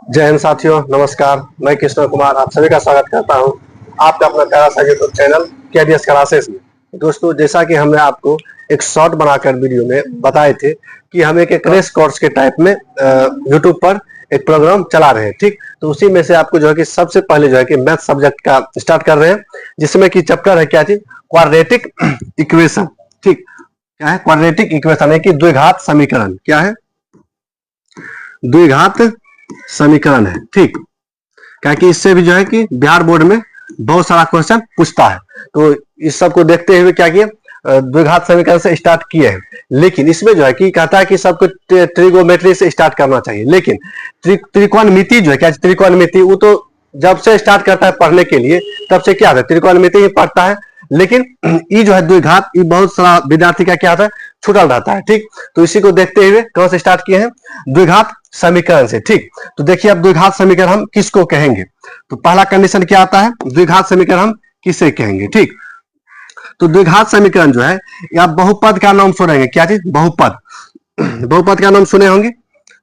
जय हिंद साथियों, नमस्कार। मैं कृष्ण कुमार आप सभी का स्वागत करता हूं आपका अपना प्यारा सा यूट्यूब चैनल केडीएस क्लासेस में। दोस्तों, जैसा कि हमने आपको एक शॉर्ट बनाकर वीडियो में बताए थे कि हम एक क्रैश कोर्स के टाइप में यूट्यूब पर एक प्रोग्राम चला रहे हैं। ठीक, तो उसी में से आपको जो है कि सबसे पहले जो है कि मैथ सब्जेक्ट का स्टार्ट कर रहे हैं, जिसमें कि चैप्टर है क्या चीज, क्वाड्रेटिक इक्वेशन। ठीक, क्या है क्वाड्रेटिक इक्वेशन, है कि द्विघात समीकरण। क्या है? द्विघात समीकरण है। ठीक, क्या कि इससे भी जो है कि बिहार बोर्ड में बहुत सारा क्वेश्चन पूछता है, तो इस सब को देखते हुए क्या किए, द्विघात समीकरण से स्टार्ट किए हैं। लेकिन इसमें जो है कि कहता है कि सबको ट्रिगोमेट्री से स्टार्ट करना चाहिए, लेकिन त्रिकोणमिति जो है क्या, त्रिकोणमिति वो तो जब से स्टार्ट करता है पढ़ने के लिए तब से क्या है, त्रिकोणमिति ही पढ़ता है। लेकिन ये जो है द्विघात, ये बहुत सारा विद्यार्थी का क्या होता है, छूटल रहता है। ठीक, तो इसी को देखते हुए कहां से स्टार्ट किए हैं, द्विघात समीकरण से। ठीक, तो देखिए अब द्विघात समीकरण हम किसको कहेंगे, तो पहला कंडीशन क्या आता है, द्विघात समीकरण हम किसे कहेंगे। ठीक, तो द्विघात समीकरण जो है या बहुपद का नाम सुनेंगे। क्या चीज? बहुपद। बहुपद का नाम सुने होंगे।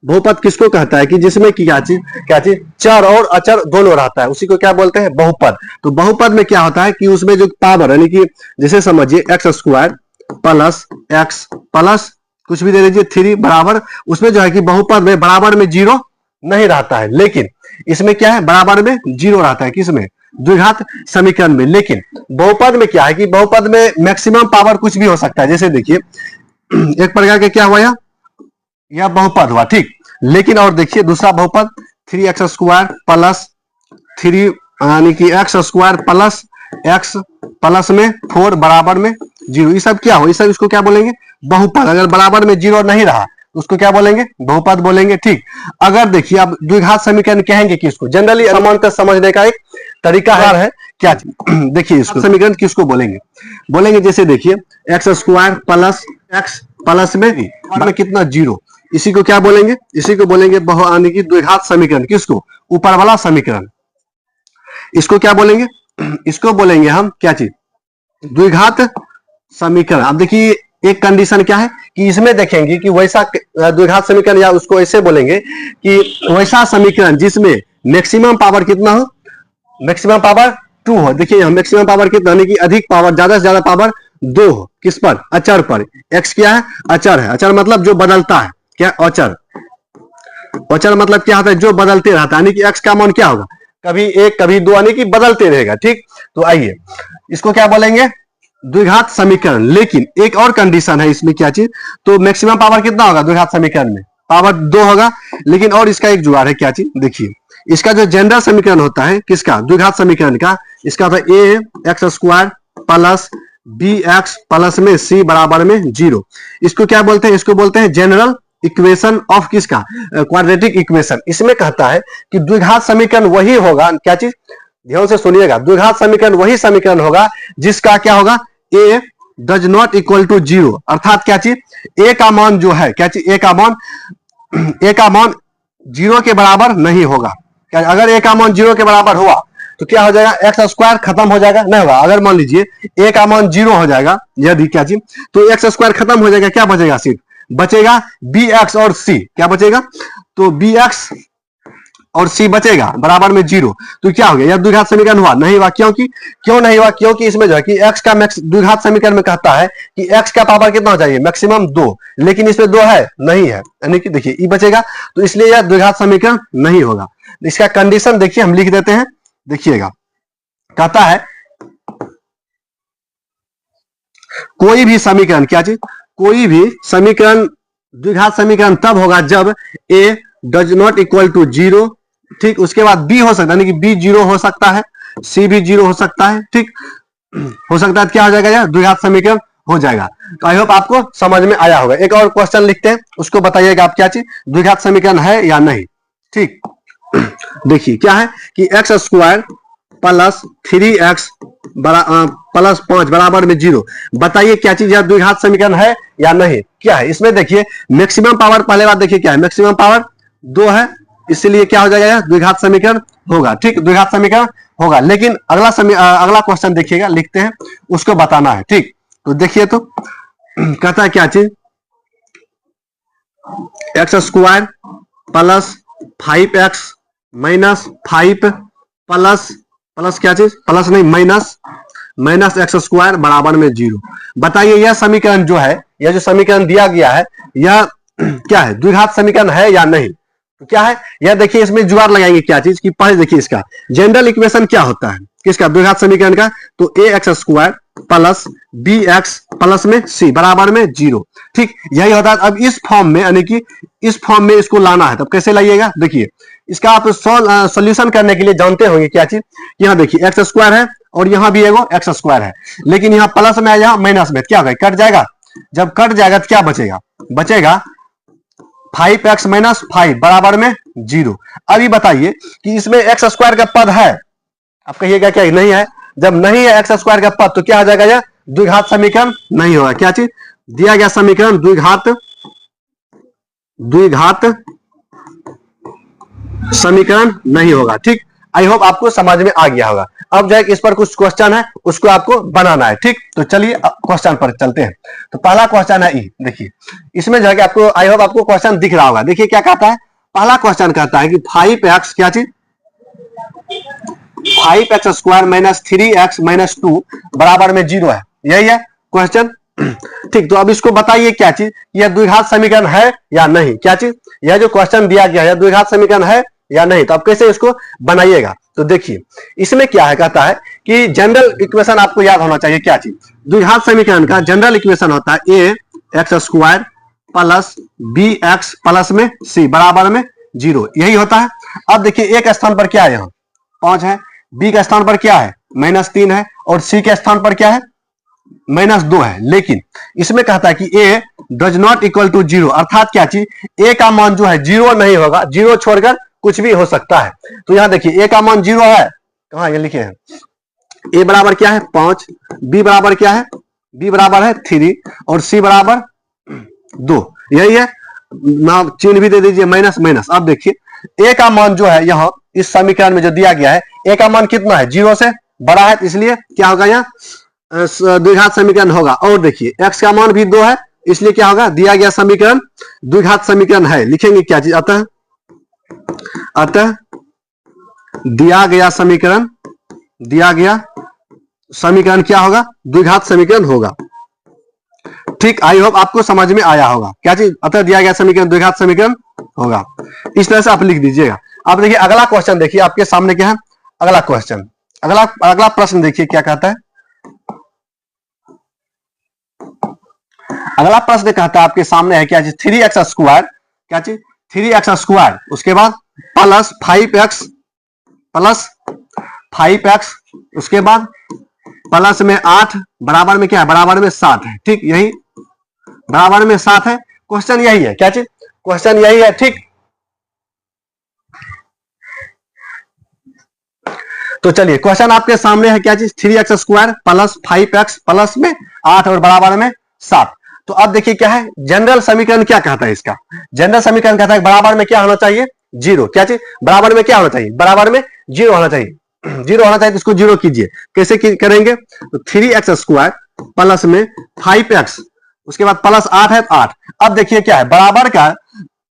बहुपद किसको कहता है कि जिसमें क्या चीज चर और अचर दोनों रहता है, उसी को क्या बोलते हैं, बहुपद। तो बहुपद में क्या होता है कि उसमें जो पावर यानी कि जैसे समझिए x square plus x plus कुछ भी दे दीजिए 3 बराबर, उसमें जो है कि बहुपद में बराबर में जीरो नहीं रहता है, लेकिन इसमें क्या है, बराबर में जीरो रहता है। किसमें? द्विघात समीकरण में। लेकिन बहुपद में क्या है कि बहुपद में मैक्सिमम पावर कुछ भी हो सकता है। जैसे देखिए एक प्रकार के क्या हुआ, यह बहुपद हुआ। ठीक, लेकिन और देखिए दूसरा बहुपद 3x स्क्वायर प्लस 3 यानी कि x square plus x plus में 4 बराबर में जीरो, ये सब क्या हो, ये सब इसको क्या बोलेंगे, बहुपद। अगर बराबर में जीरो नहीं रहा तो उसको क्या बोलेंगे, बहुपद बोलेंगे। ठीक, अगर देखिए अब द्विघात समीकरण कहेंगे किसको, जनरली सामान्यतः समझने का एक तरीका है क्या। देखिए इसको समीकरण किसको बोलेंगे, बोलेंगे जैसे देखिए x square plus x plus में कितना, जीरो, इसी को क्या बोलेंगे, इसी को बोलेंगे यानी कि द्विघात समीकरण। किसको? ऊपर वाला समीकरण। इसको क्या बोलेंगे, इसको बोलेंगे हम क्या चीज, द्विघात समीकरण। अब देखिए एक कंडीशन क्या है कि इसमें देखेंगे कि वैसा द्विघात समीकरण, या उसको ऐसे बोलेंगे कि वैसा समीकरण जिसमें मैक्सिमम पावर कितना हो, मैक्सिमम पावर 2 हो। देखिए यहाँ मैक्सिमम पावर कितना, यानी कि अधिक पावर, ज्यादा से ज्यादा पावर 2 हो। किस पर? अचर पर। एक्स क्या है? अचर है। अचर मतलब जो बदलता है। क्या? अचर। अचर मतलब क्या होता है, जो बदलते रहता है, यानी कि एक्स का मान क्या होगा, कभी 1 कभी 2, यानी कि बदलते रहेगा। ठीक, तो आइए इसको क्या बोलेंगे, द्विघात समीकरण। लेकिन एक और कंडीशन है इसमें, क्या चीज, तो मैक्सिमम पावर कितना होगा द्विघात समीकरण में, पावर 2 होगा। लेकिन और इसका एक जुगाड़ है, क्या चीज, देखिए इसका जो जनरल समीकरण होता है किसका, द्विघात समीकरण का, इसका होता है a x square plus b x plus में सी बराबर में जीरो। इसको क्या बोलते हैं, इसको बोलते हैं जनरल इक्वेशन ऑफ किसका, क्वाड्रेटिक इक्वेशन। इसमें कहता है कि द्विघात समीकरण वही होगा, क्या चीज, ध्यान से सुनिएगा, द्विघात समीकरण वही समीकरण होगा जिसका क्या होगा, a does not equal to zero. अर्थात क्या चीज, ए का मान जो है, क्या चीज, ए का मान जीरो के बराबर नहीं होगा। अगर ए का मान जीरो के बराबर हुआ तो क्या हो जाएगा, एक्स स्क्वायर खत्म हो जाएगा, नहीं होगा। अगर मान लीजिए ए का मान जीरो हो जाएगा यदि, क्या चीज, तो एक्स स्क्वायर खत्म हो जाएगा, क्या बचेगा, सिर्फ बचेगा बी एक्स और सी। क्या बचेगा, तो बी एक्स और सी बचेगा बराबर में जीरो। तो क्या हो गया, यह द्विघात समीकरण हुआ नहीं हुआ। क्योंकि क्यों नहीं हुआ, क्योंकि इसमें जो है कि एक्स का मैक्स, द्विघात समीकरण में कहता है कि एक्स का पावर कितना हो चाहिए, मैक्सिमम 2, लेकिन इसमें 2 है नहीं है, यानी कि देखिए ई बचेगा, तो इसलिए यह द्विघात समीकरण नहीं होगा। इसका कंडीशन देखिए हम लिख देते हैं, देखिएगा कहता है कोई भी समीकरण, क्या चीज, कोई भी समीकरण द्विघात समीकरण तब होगा जब a does not equal to zero. ठीक, उसके बाद बी हो सकता है, यानी कि बी जीरो हो सकता है, सी भी जीरो हो सकता है। ठीक, हो सकता है क्या हो जाएगा, द्विघात समीकरण हो जाएगा। तो आई होप आपको समझ में आया होगा। एक और क्वेश्चन लिखते हैं, उसको बताइएगा आप, क्या चीज, द्विघात समीकरण है या नहीं। ठीक, देखिए क्या है कि x square plus 3x plus 5 बराबर में जीरो। बताइए क्या चीज, यह द्विघात समीकरण है या नहीं। क्या है इसमें, देखिए मैक्सिमम पावर, पहले बात देखिए क्या है, मैक्सिमम पावर 2 है, इसलिए क्या हो जाएगा, द्विघात समीकरण होगा। ठीक, द्विघात समीकरण होगा। लेकिन अगला क्वेश्चन देखिएगा, लिखते हैं, उसको बताना है। ठीक, तो देखिए तो कहता है क्या चीज, x square plus 5x -5 plus plus क्या चीज, प्लस नहीं माइनस एक्स स्क्वायर बराबर में 0। बताइए यह समीकरण जो है, यह जो समीकरण दिया गया है, यह क्या है, द्विघात समीकरण है या नहीं? तो क्या है यह, देखिए इसमें जुगाड़ लगाएंगे क्या चीज की, पहले देखिए इसका जनरल इक्वेशन क्या होता है किसका, द्विघात समीकरण का। तो a x square plus b x plus में सी बराबर में 0। ठीक, यही होता है। अब इस फॉर्म में, यानी कि इस फॉर्म में इसको लाना है, तब कैसे लाइएगा, देखिए इसका आप सॉल्यूशन करने के लिए जानते होंगे क्या चीज, यहाँ देखिए एक्स स्क्वायर है और यहाँ भी एगो एक्स स्क्वायर है, लेकिन यहाँ प्लस में है, यहाँ माइनस में, क्या होगा, कट जाएगा। जब कट जाएगा तो क्या बचेगा, बचेगा 5x माइनस 5 बराबर में 0। अभी बताइए कि इसमें एक्स स्क्वायर का पद है, आप कहिएगा क्या नहीं है। जब नहीं है एक्स स्क्वायर का पद तो क्या आ जाएगा, यह द्विघात समीकरण नहीं होगा। क्या चीज दिया गया, समीकरण द्विघात समीकरण नहीं होगा। ठीक, आई होप आपको समझ में आ गया होगा। अब जो है इस पर कुछ क्वेश्चन है, उसको आपको बनाना है। ठीक, तो चलिए क्वेश्चन पर चलते हैं। तो पहला क्वेश्चन है ई, देखिए इसमें जो है आपको, आई होप आपको क्वेश्चन दिख रहा होगा। देखिए क्या कहता है, पहला क्वेश्चन कहता है कि 5x क्या चीज, 5x square minus 3x minus 2 बराबर में 0 है, यही है क्वेश्चन। ठीक, तो अब इसको बताइए क्या चीज, यह द्विघात समीकरण है या नहीं। क्या चीज, यह जो क्वेश्चन दिया गया है द्विघात समीकरण है या नहीं, तो आप कैसे इसको बनाइएगा। तो देखिए इसमें क्या है, कहता है कि जनरल इक्वेशन आपको याद होना चाहिए। क्या चीज, द्विघात समीकरण का जनरल इक्वेशन होता है a x square plus b x plus में सी बराबर में 0, यही होता है। अब देखिए एक स्थान पर क्या है, यहाँ 5 है, बी के स्थान पर क्या है -3 है, और सी के स्थान पर क्या है -2 है। लेकिन इसमें कहता है कि ए डज नॉट इक्वल टू 0, अर्थात क्या चीज, ए का मान जो है 0 नहीं होगा, 0 छोड़कर कुछ भी हो सकता है। तो यहां देखिए ए का मान 0 है, कहां ये लिखे हैं, ए बराबर क्या है 5, बी बराबर क्या है, बी बराबर है 3 और सी बराबर 2, यही है ना, चिन्ह भी दे दीजिए माइनस माइनस। अब देखिए ए का मान जो है यहाँ इस समीकरण में जो दिया गया है, ए का मान कितना है, 0 से बड़ा है, इसलिए क्या होगा, यहाँ द्विघात समीकरण होगा। और देखिए एक्स का मान भी 2 है, इसलिए क्या होगा, दिया गया समीकरण द्विघात समीकरण है। लिखेंगे क्या चीज, अतः दिया गया समीकरण क्या होगा, द्विघात समीकरण होगा। ठीक, आई होप आपको समझ में आया होगा। क्या चीज, अतः दिया गया समीकरण द्विघात समीकरण होगा, इस तरह से आप लिख दीजिएगा। अब देखिए अगला क्वेश्चन, देखिए आपके सामने क्या है अगला क्वेश्चन, अगला प्रश्न देखिए क्या कहता है। अगला प्रश्न कहता है आपके सामने है क्या चीज, 3x स्क्वायर, क्या चीज 3x स्क्वायर, उसके बाद प्लस 5x, उसके बाद प्लस में 8 बराबर में क्या है, बराबर में 7 है। ठीक, यही बराबर में 7 है, क्वेश्चन यही है। क्या चीज, क्वेश्चन यही है। ठीक, तो चलिए क्वेश्चन आपके सामने है क्या चीज, 3x square plus 5x plus में 8 और बराबर में 7। तो अब देखिए क्या है, जनरल समीकरण क्या कहता है, इसका जनरल समीकरण कहता है बराबर में क्या होना चाहिए, 0। क्या चीज, बराबर में क्या होना चाहिए, बराबर में 0 होना चाहिए, 0 होना चाहिए, तो इसको 0 कीजिए। कैसे करेंगे, तो 3x स्क्वायर प्लस में 5x, उसके बाद प्लस 8 है 8। अब देखिए क्या है, बराबर का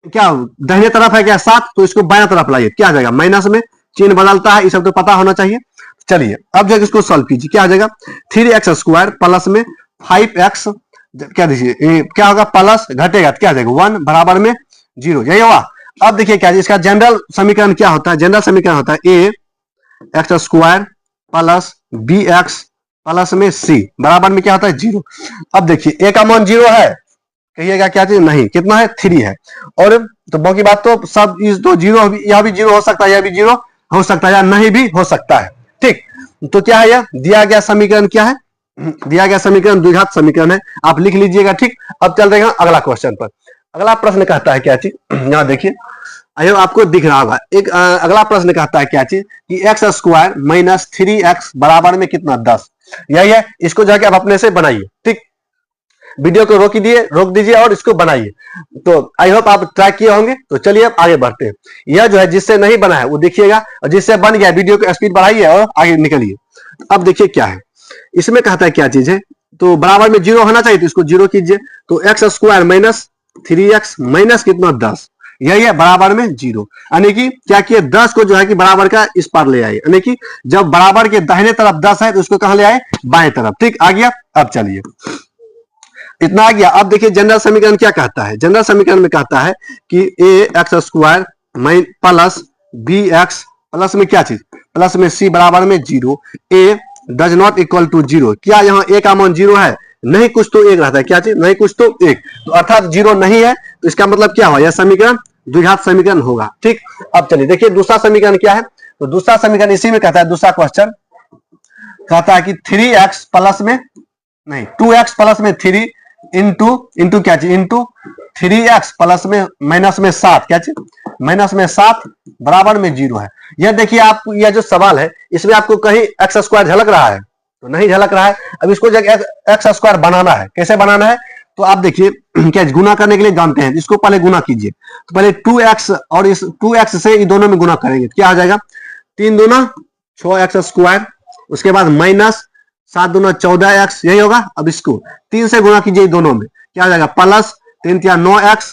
क्या दाहिने तरफ है क्या 7, तो इसको बाएं तरफ लाइए, क्या आ जाएगा, माइनस में चिन्ह बदलता है, ये सब तो पता होना चाहिए। चलिए अब जो इसको सॉल्व कीजिए, क्या आ जाएगा, 3x स्क्वायर प्लस में 5x, क्या दीजिए क्या होगा, प्लस घटेगा क्या आ जाएगा 1 बराबर में 0, यही होगा। अब देखिए क्या, इसका जनरल समीकरण क्या होता है, जनरल समीकरण होता है a x square plus b x plus में सी बराबर में क्या होता है 0। अब देखिए ए का मान 0 है, कहिएगा क्या चीज, नहीं, कितना है 3 है, और तो बाकी बात तो सब इस दो 0, यह भी 0 हो सकता है, यह भी 0 हो सकता है, या नहीं भी हो सकता है। ठीक, तो क्या है, यह दिया गया समीकरण क्या है, दिया गया समीकरण द्विघात समीकरण है, आप लिख लीजिएगा। ठीक, अब चल रहे हैं अगला क्वेश्चन पर। अगला प्रश्न कहता है क्या चीज, यहाँ देखिए आइए आपको दिख रहा होगा, एक अगला प्रश्न कहता है क्या चीज, कि एक्स स्क्वायर माइनस 3x बराबर में कितना 10, यही है। इसको जाके आप अपने से बनाइए। ठीक, वीडियो को रोक दीजिए और इसको बनाइए। तो आई होप आप ट्राई किए होंगे। तो चलिए अब आगे बढ़ते हैं। यह जो है जिससे नहीं बना है वो देखिएगा, और जिससे बन गया वीडियो को स्पीड बढ़ाइए और आगे निकलिए। अब देखिए क्या है, इसमें कहता है क्या चीज है, तो बराबर में 0 होना चाहिए, तो इसको 0 कीजिए। तो x square minus 3x minus कितना 10, यही है, बराबर में 0। यानी कि क्या किए, 10 को जो है कि बराबर का इस पार ले आए, यानी कि जब बराबर के दाहिने तरफ 10 है तो उसको कहां ले आए, बाएं तरफ। ठीक, आ गया। अब चलिए, इतना आ गया। अब देखिए जनरल समीकरण क्या कहता है। जनरल समीकरण में कहता है कि a x square plus b x plus में क्या चीज, प्लस में सी बराबर में 0, a does not equal to 0। क्या यहाँ ए का मान 0 है? नहीं, कुछ तो एक रहता है। क्या चीज? नहीं, कुछ तो एक, तो अर्थात 0 नहीं है। तो इसका मतलब क्या हुआ, यह समीकरण द्विघात समीकरण होगा। ठीक, अब चलिए देखिए दूसरा समीकरण क्या है। तो दूसरा समीकरण इसी में कहता है, दूसरा क्वेश्चन कहता है कि 3x प्लस में नहीं 2x प्लस में 3 इंटू क्या चीज, इंटू 3x प्लस में माइनस में 7, क्या चीज, माइनस में 7 बराबर में 0 है। यह देखिए आप, यह जो सवाल है इसमें आपको कहीं एक्स स्क्वायर झलक रहा है? तो नहीं झलक रहा है। अब इसको जब एक्स स्क्वायर बनाना है, कैसे बनाना है? तो आप देखिए क्या गुना करने के लिए जानते हैं, इसको पहले गुना कीजिए। तो पहले 2x और इस 2x से इन दोनों में गुना करेंगे, क्या आ जाएगा, 3 दूना 6x स्क्वायर, उसके बाद माइनस 7 दूना 14x, यही होगा। अब इसको 3 से गुना कीजिए दोनों में, क्या आ जाएगा, प्लस 3 तिया 9x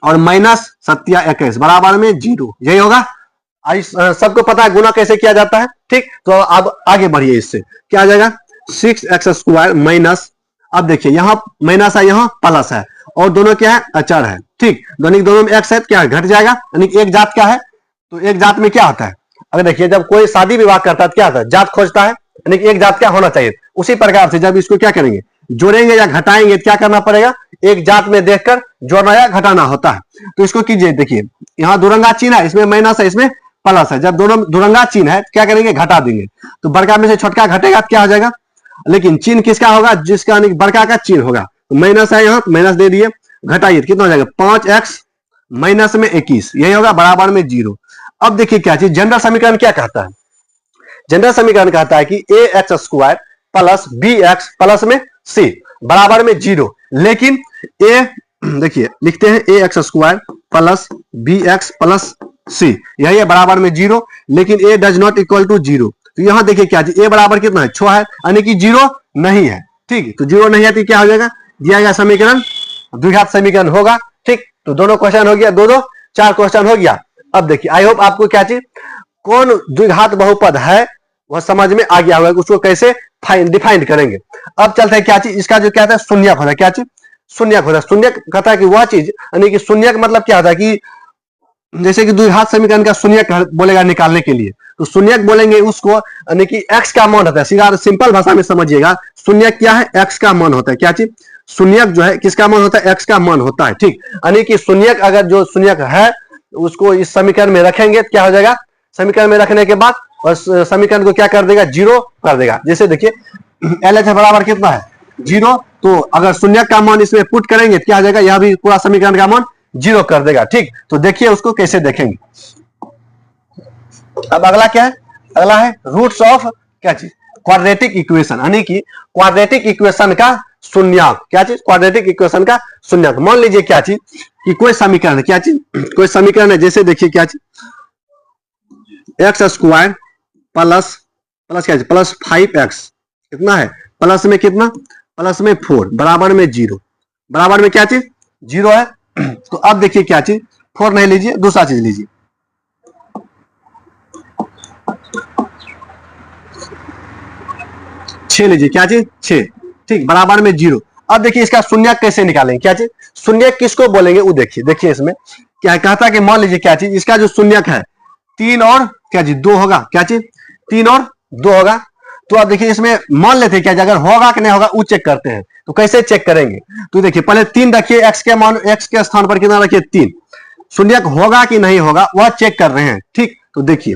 और माइनस 7 तिया 21 बराबर में 0, यही होगा। सबको पता है गुना कैसे किया जाता है। ठीक, तो अब आगे बढ़िए, इससे क्या आ जाएगा, 6x स्क्वायर माइनस, अब देखिए यहाँ माइनस है, यहाँ प्लस है, और दोनों क्या है, अचर है। ठीक, दोनों में x है, क्या घट जाएगा, यानी एक जात क्या है। तो एक जात में क्या होता है, अगर देखिए जब कोई शादी विवाह करता है क्या होता है, जात खोजता है, यानी कि एक जात क्या होना चाहिए। उसी प्रकार से जब इसको क्या करेंगे, जोड़ेंगे या घटाएंगे, क्या करना पड़ेगा, एक जात में देखकर जोड़ना या घटाना होता है। तो इसको कीजिए, देखिए यहाँ दुरंगा चिन्ह है, इसमें माइनस है, इसमें प्लस है। जब दोनों दुरंगा चिन्ह है क्या करेंगे, घटा देंगे। तो बड़का में से छोटका घटेगा, क्या हो जाएगा, लेकिन चिन्ह किसका होगा, जिसका बड़का का चिन्ह होगा। तो माइनस है, यहाँ माइनस दे दिए, घटाइए, कितना हो जाएगा, 5x माइनस में 21, यही होगा बराबर में 0। अब देखिए क्या चीज, जनरल समीकरण क्या कहता है। जनरल समीकरण कहता है कि a x square plus b x plus में सी बराबर में 0। लेकिन ए देखिए लिखते हैं, a x square plus b x plus c, यही है बराबर में 0, लेकिन a does not equal to 0। तो यहां देखिए क्या चीज, ए बराबर कितना है, 6 है, यानी कि 0 नहीं है। ठीक, तो 0 नहीं है तो क्या हो जाएगा, दिया गया समीकरण द्विघात समीकरण होगा। ठीक, तो दोनों क्वेश्चन हो गया, दो 4 क्वेश्चन हो गया। अब देखिए आई होप आपको क्या चीज, कौन द्विघात बहुपद है वह समझ में आ गया होगा, उसको कैसे डिफाइन करेंगे। अब चलते हैं क्या चीज, इसका जो क्या है, शून्यक होता है। क्या चीज, शून्यक होता है। शून्यक कहता है कि वह चीज, यानी कि शून्यक मतलब क्या होता है कि जैसे कि द्विघात समीकरण का शून्यक बोलेगा निकालने के लिए, तो शून्यक बोलेंगे उसको, यानी कि x का मान होता है। सीधा सिंपल भाषा में समझिएगा, शून्यक क्या है, x का मान होता है। क्या चीज, शून्यक जो है किसका मान होता है, x का मान होता है। ठीक, यानी कि शून्यक अगर जो शून्यक है उसको इस समीकरण में रखेंगे, क्या हो जाएगा, समीकरण में रखने के बाद और समीकरण को क्या कर देगा, 0 कर देगा। जैसे देखिए LHS बराबर कितना है, 0, तो अगर शून्यक का मान इसमें पुट करेंगे क्या आ जाएगा, यह भी पूरा समीकरण का मान 0 कर देगा। ठीक, तो देखिए उसको कैसे देखेंगे। अब अगला क्या है, अगला है रूट्स ऑफ क्या चीज, क्वाड्रेटिक इक्वेशन, यानी कि क्वाड्रेटिक इक्वेशन का शून्यक। क्या चीज, क्वाड्रेटिक इक्वेशन का शून्यक। मान लीजिए क्या चीज कि कोई समीकरण है, क्या चीज, कोई समीकरण है, जैसे देखिए क्या चीज, एक्स स्क्वायर प्लस प्लस क्या चीज, प्लस 5x कितना है, प्लस में कितना, प्लस में 4 बराबर में 0, बराबर में क्या चीज 0 है। तो अब देखिए क्या चीज, 4 नहीं लीजिए, दूसरा चीज लीजिए, छह लीजिए, क्या चीज 6, ठीक, बराबर में 0। अब देखिए इसका शून्यक कैसे निकालेंगे, क्या चीज, शून्यक किसको बोलेंगे वो देखिए। देखिए इसमें क्या कहता है कि मान लीजिए क्या चीज, इसका जो शून्यक है 3 और क्या चीज 2 होगा। क्या चीज, 3 और 2 होगा। तो अब देखिए इसमें मान लेते हैं क्या अगर होगा कि नहीं होगा वो चेक करते हैं। तो कैसे चेक करेंगे, तो देखिए पहले 3 रखिए, एक्स के मान, एक्स के स्थान पर कितना रखिए 3, शून्यक होगा कि नहीं होगा वह चेक कर रहे हैं। ठीक, तो देखिए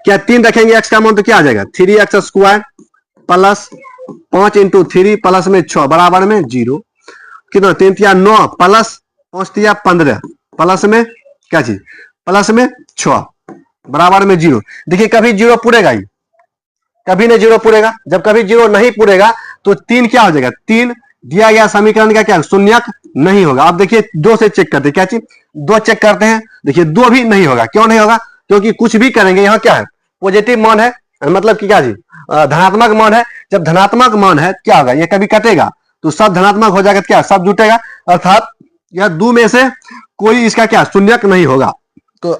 क्या 3 रखेंगे एक्स का मान तो क्या आ जाएगा, 3x square plus 5 into 3 plus में 6 बराबर में 0, कितना 3 तिया 9 प्लस 5 तिया 15 प्लस में क्या चीज, प्लस में 6 बराबर में 0। देखिए कभी 0 पूरेगा ही, कभी नहीं 0 पूरेगा। जब कभी 0 नहीं पूरेगा तो 3 क्या हो जाएगा, 3 दिया गया समीकरण का क्या शून्यक नहीं होगा। अब देखिए 2 से चेक करते हैं, क्या चीज 2 चेक करते हैं, देखिए 2 भी नहीं होगा। क्यों नहीं होगा, क्योंकि कुछ भी करेंगे यहाँ क्या है, पॉजिटिव मान है, मतलब कि क्या जी धनात्मक मान है। जब धनात्मक मान है क्या होगा, ये कभी कटेगा तो सब धनात्मक हो जाएगा, क्या सब जुटेगा, अर्थात यह दो में से कोई इसका क्या शून्यक नहीं होगा। तो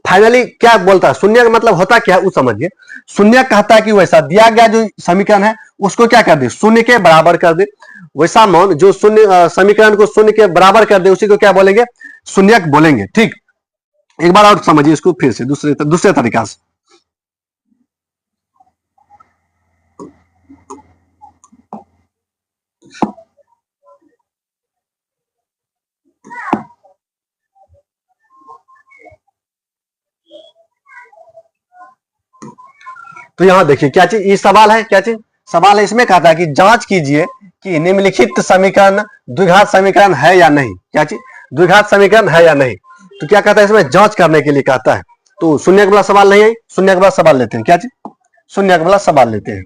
फाइनली क्या बोलता है, शून्य का मतलब होता क्या है वो समझिए। शून्य कहता है कि वैसा दिया गया जो समीकरण है उसको क्या कर दे, शून्य के बराबर कर दे। वैसा मान जो शून्य समीकरण को शून्य के बराबर कर दे उसी को क्या बोलेंगे, शून्यक बोलेंगे। ठीक, एक बार और समझिए इसको फिर से दूसरे तरीका से। तो यहां देखिए क्या चीज, ये सवाल है, क्या चीज सवाल है, इसमें कहता है कि जांच कीजिए कि निम्नलिखित समीकरण द्विघात समीकरण है या नहीं। क्या चीज, द्विघात समीकरण है या नहीं। तो क्या कहता है, इसमें जांच करने के लिए कहता है। तो शून्य वाला सवाल नहीं है, शून्य वाला सवाल लेते हैं। क्या चीज, शून्य वाला सवाल लेते हैं।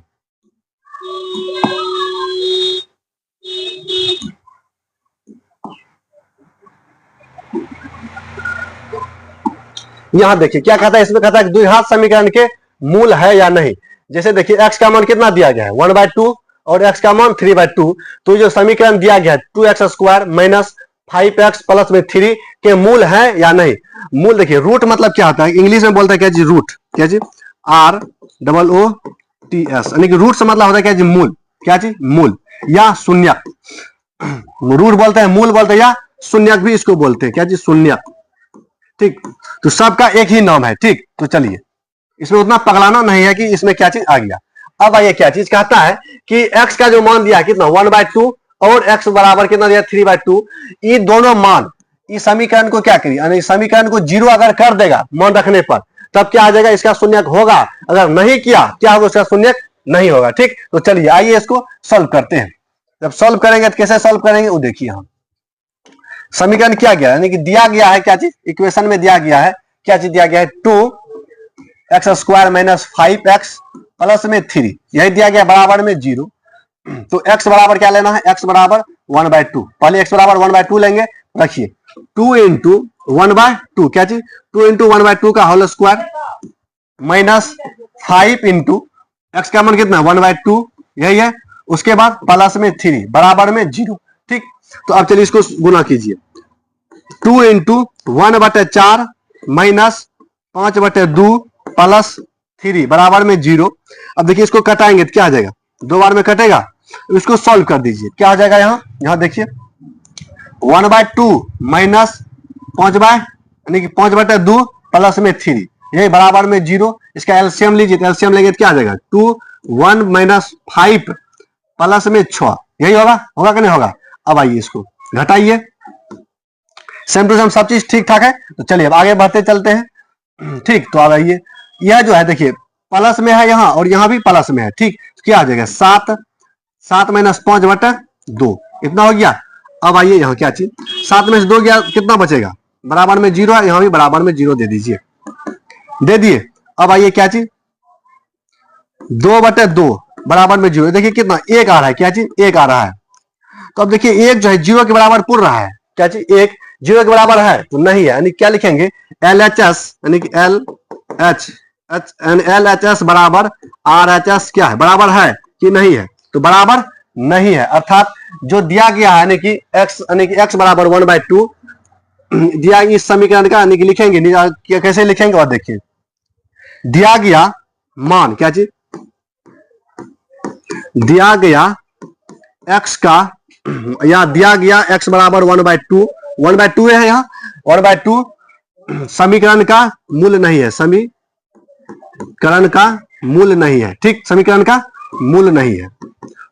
यहां देखिए क्या कहता है, इसमें कहता है द्विघात समीकरण के मूल है या नहीं। जैसे देखिए x का मान कितना दिया गया है 1/2 और x का मान 3/2। तो जो समीकरण दिया गया है 2x² माइनस 5x प्लस में 3 के मूल है या नहीं। मूल देखिए, रूट मतलब क्या होता है, इंग्लिश में बोलता है क्या जी, रूट। क्या जी, ROOTS, यानी कि रूट से मतलब होता है क्या जी, मूल। क्या जी, मूल या शून्यक। रूट बोलते हैं, मूल बोलते हैं, या शून्यक भी इसको बोलते हैं। क्या जी, शून्यक। ठीक, तो सबका एक ही नाम है। ठीक, तो चलिए इसमें उतना पगलाना नहीं है कि इसमें क्या चीज आ गया। अब आइए क्या चीज कहता है कि x का जो मान दिया कितना 1/2 और x बराबर कितना दिया 3/2। ये दोनों मान इस समीकरण को क्या करिए, यानी समीकरण को जीरो अगर कर देगा मान रखने पर, तब क्या आ जाएगा, इसका शून्यक होगा। अगर नहीं किया क्या होगा, उसका शून्यक नहीं होगा। ठीक, तो चलिए आइए इसको सॉल्व करते हैं। जब सॉल्व करेंगे तो कैसे सॉल्व करेंगे वो देखिए। हम समीकरण क्या गया, यानी कि दिया गया है क्या चीज, इक्वेशन में दिया गया है क्या चीज, दिया गया है 2x² माइनस 5x प्लस में 3, यही दिया गया बराबर में 0। तो x बराबर क्या लेना है, x बराबर 1/2। पहले x बराबर 1/2 लेंगे, रखिए 2 इंटू 1/2 क्या चीज, 2 इंटू 1/2 का whole square minus 5 into x का मान कितना 1/2, यही है। उसके बाद प्लस में 3 बराबर में 0। ठीक, तो अब चलिए इसको गुना कीजिए। 2 इंटू 1/4 माइनस 5/2 प्लस 3 बराबर में 0। अब देखिए इसको कटाएंगे तो क्या आ जाएगा, दो बार में कटेगा। इसको सॉल्व कर दीजिए, क्या आ जाएगा यहाँ देखिए 1/2 माइनस 5/2 प्लस में 3, यही बराबर में 0। इसका एलसीएम लीजिए, तो एलसीएम लेंगे तो क्या आ जाएगा 2 1 माइनस 5 प्लस में 6, यही होगा कि नहीं होगा। अब आइए इसको घटाइए, सेम टू सेम सब चीज ठीक ठाक है। तो चलिए अब आगे बढ़ते चलते हैं। ठीक, तो अब आइए, यह जो है देखिए प्लस में है यहाँ और यहाँ भी प्लस में है। ठीक, तो क्या आ जाएगा 7 माइनस 5/2, इतना हो गया। अब आइए यहाँ क्या चीज, 7 में से 2 गया, कितना बचेगा, बराबर में 0 है, यहाँ भी बराबर में 0 दे दीजिए, दे दिए। अब आइए क्या चीज 2/2 बराबर में 0, देखिए कितना 1 आ रहा है। क्या चीज 1 आ रहा है। तो अब देखिए 1 जो है 0 के बराबर पूर्ण रहा है। क्या चीज 1 0 के बराबर है तो नहीं है, यानी क्या लिखेंगे LHS, यानी कि LHS बराबर RHS क्या है, बराबर है कि नहीं है, तो बराबर नहीं है। अर्थात जो दिया गया है यानी कि x बराबर 1/2 दिया इस समीकरण का, यानी कि लिखेंगे कैसे लिखेंगे, और देखिए दिया गया मान क्या चीज, दिया गया x का या दिया गया x बराबर 1/2 है, यहाँ 1/2 समीकरण का मूल नहीं है, समीकरण का मूल नहीं है। ठीक, समीकरण का मूल नहीं है,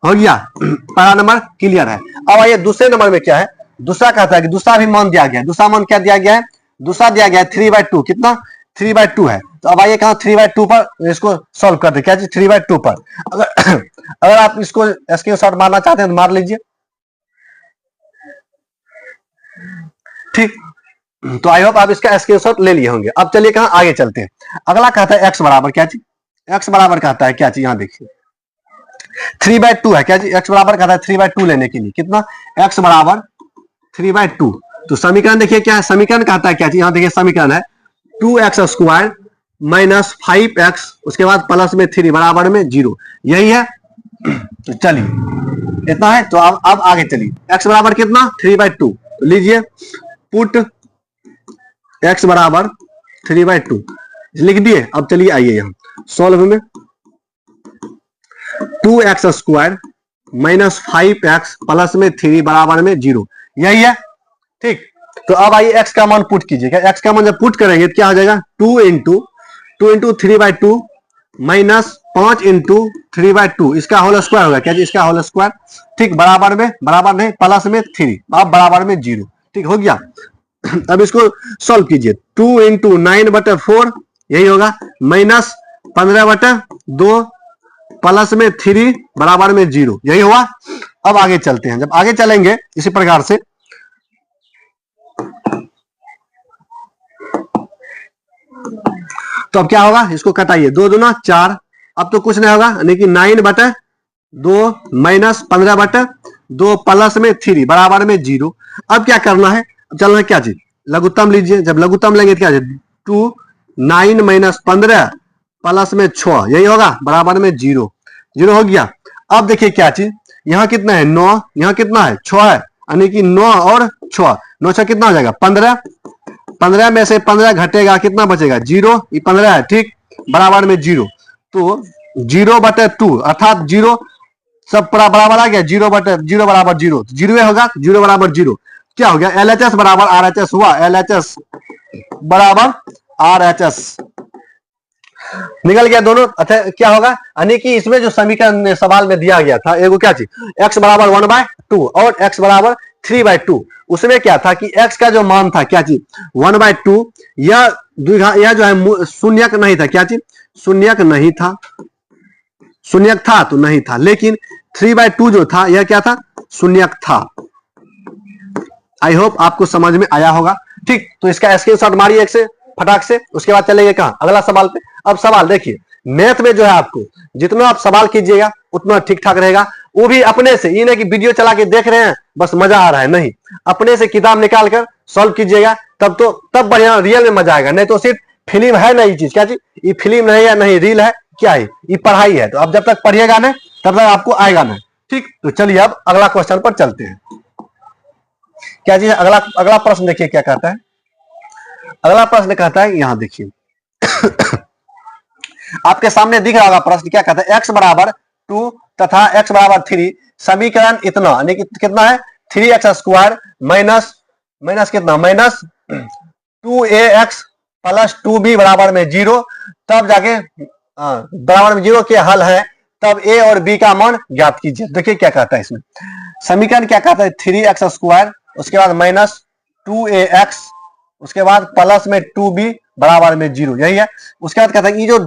हो गया। पहला नंबर क्लियर है। अब आइए दूसरे नंबर में क्या है, दूसरा कहता है कि दूसरा भी मान दिया गया। दूसरा मान क्या दिया गया है, दूसरा दिया गया है 3/2, कितना 3/2 है। तो अब आइए कहा 3/2 पर इसको सॉल्व कर दे। क्या चीज 3/2 पर, अगर आप इसको स्क्रीनशॉट मारना चाहते हैं तो मार लीजिए। ठीक, तो आई होप आप इसका स्क्रीनशॉट ले लिए होंगे। अब चलिए कहां आगे चलते हैं। अगला कहता है x बराबर क्या चीज, x बराबर कहता है क्या चीज, यहां देखिए 3/2 है। क्या चीज x बराबर कहता है 3/2 लेने के लिए, कितना x बराबर 3/2। तो समीकरण देखिए क्या है, समीकरण कहता है क्या चीज, यहां देखिए समीकरण है 2x² माइनस 5x उसके बाद प्लस में 3 बराबर में 0, यही है। तो चलिए इतना है। तो अब आगे चलिए। x बराबर कितना 3/2, तो लीजिए पुट x बराबर 3/2 लिख दिए। अब चलिए आइए यहां सॉल्व में 2x square minus 5x plus में 3 बराबर में 0, यही है ठीक। तो अब आइए x का मान पुट कीजिएगा। x का मान जब पुट करेंगे तो क्या हो जाएगा 2 इंटू 3/2 माइनस 5 इंटू 3/2, इसका होल स्क्वायर होगा क्या जी, इसका होल स्क्वायर ठीक, बराबर में, बराबर नहीं प्लस में 3, अब बराबर में 0, ठीक हो गया। अब इसको सॉल्व कीजिए। 2 इंटू 9/4 यही होगा, माइनस 15/2 प्लस में 3 बराबर में 0, यही हुआ। अब आगे चलते हैं। जब आगे चलेंगे इसी प्रकार से तो अब क्या होगा, इसको कटाइए, 2 दूना 4, अब तो कुछ नहीं होगा, यानी कि 9/2 माइनस 15/2 प्लस में 3 बराबर में 0। अब क्या करना है, चलना है क्या चीज, लघुत्तम लीजिए। जब लघुत्तम लेंगे तो क्या 2 9 माइनस 15 प्लस में 6, यही होगा बराबर में 0, 0 हो गया। अब देखिए क्या चीज, यहाँ कितना है 9, यहाँ कितना है 6 है, यानी कि 9 और 6, 9 6 कितना हो जाएगा 15, 15 में से 15 घटेगा कितना बचेगा 0, ये 15 है ठीक, बराबर में 0। तो 0/2 अर्थात 0 सब बराबर आ गया, 0/0 बराबर 0, 0 होगा, 0 बराबर 0, क्या हो गया LHS बराबर RHS हुआ, LHS बराबर RHS निकल गया दोनों। अच्छा क्या होगा, यानी कि इसमें जो समीकरण सवाल में दिया गया था एगो क्या चीज x बराबर 1/2 और x बराबर 3/2, उसमें क्या था कि x का जो मान था क्या चीज 1/2, यह जो है शून्यक नहीं था, क्या चीज शून्यक नहीं था, शून्यक था तो नहीं था, लेकिन 3/2 जो था यह क्या था शून्यक था। आई होप आपको समझ में आया होगा ठीक। तो इसका स्क्रीनशॉट मारिए एक से फटाक से, उसके बाद चलेंगे कहां अगला सवाल पे। अब सवाल देखिए, मैथ में जो है आपको जितना आप सवाल कीजिएगा उतना ठीक ठाक रहेगा, वो भी अपने से, ये नहीं कि वीडियो चला के देख रहे हैं बस मजा आ रहा है, नहीं, अपने से किताब निकाल कर सॉल्व कीजिएगा, तब बढ़िया रियल में मजा आएगा। नहीं तो सिर्फ फिल्म है ना ये चीज, क्या चीज ये फिल्म नहीं है, नहीं रील है, क्या है ये पढ़ाई है। तो अब जब तक पढ़िएगा ना तब तक आपको आएगा ना ठीक। तो चलिए अब अगला क्वेश्चन पर चलते हैं। क्या चीज अगला प्रश्न देखिए क्या कहता है। अगला प्रश्न कहता है, यहां देखिए आपके सामने दिख रहा होगा प्रश्न, क्या कहता है x बराबर 2 तथा x बराबर 3 समीकरण इतना, यानी कि कितना है 3x स्क्वायर माइनस कितना माइनस 2ax प्लस 2b बराबर में 0, तब जाके बराबर में 0 के हल है, तब a और b का मान ज्ञात कीजिए। देखिए क्या कहता है इसमें, समीकरण क्या कहता है 3x स्क्वायर, उसके बाद माइनस 2ax, उसके बाद प्लस में 2b बराबर में 0, यही है। उसके बाद कहता है ये जो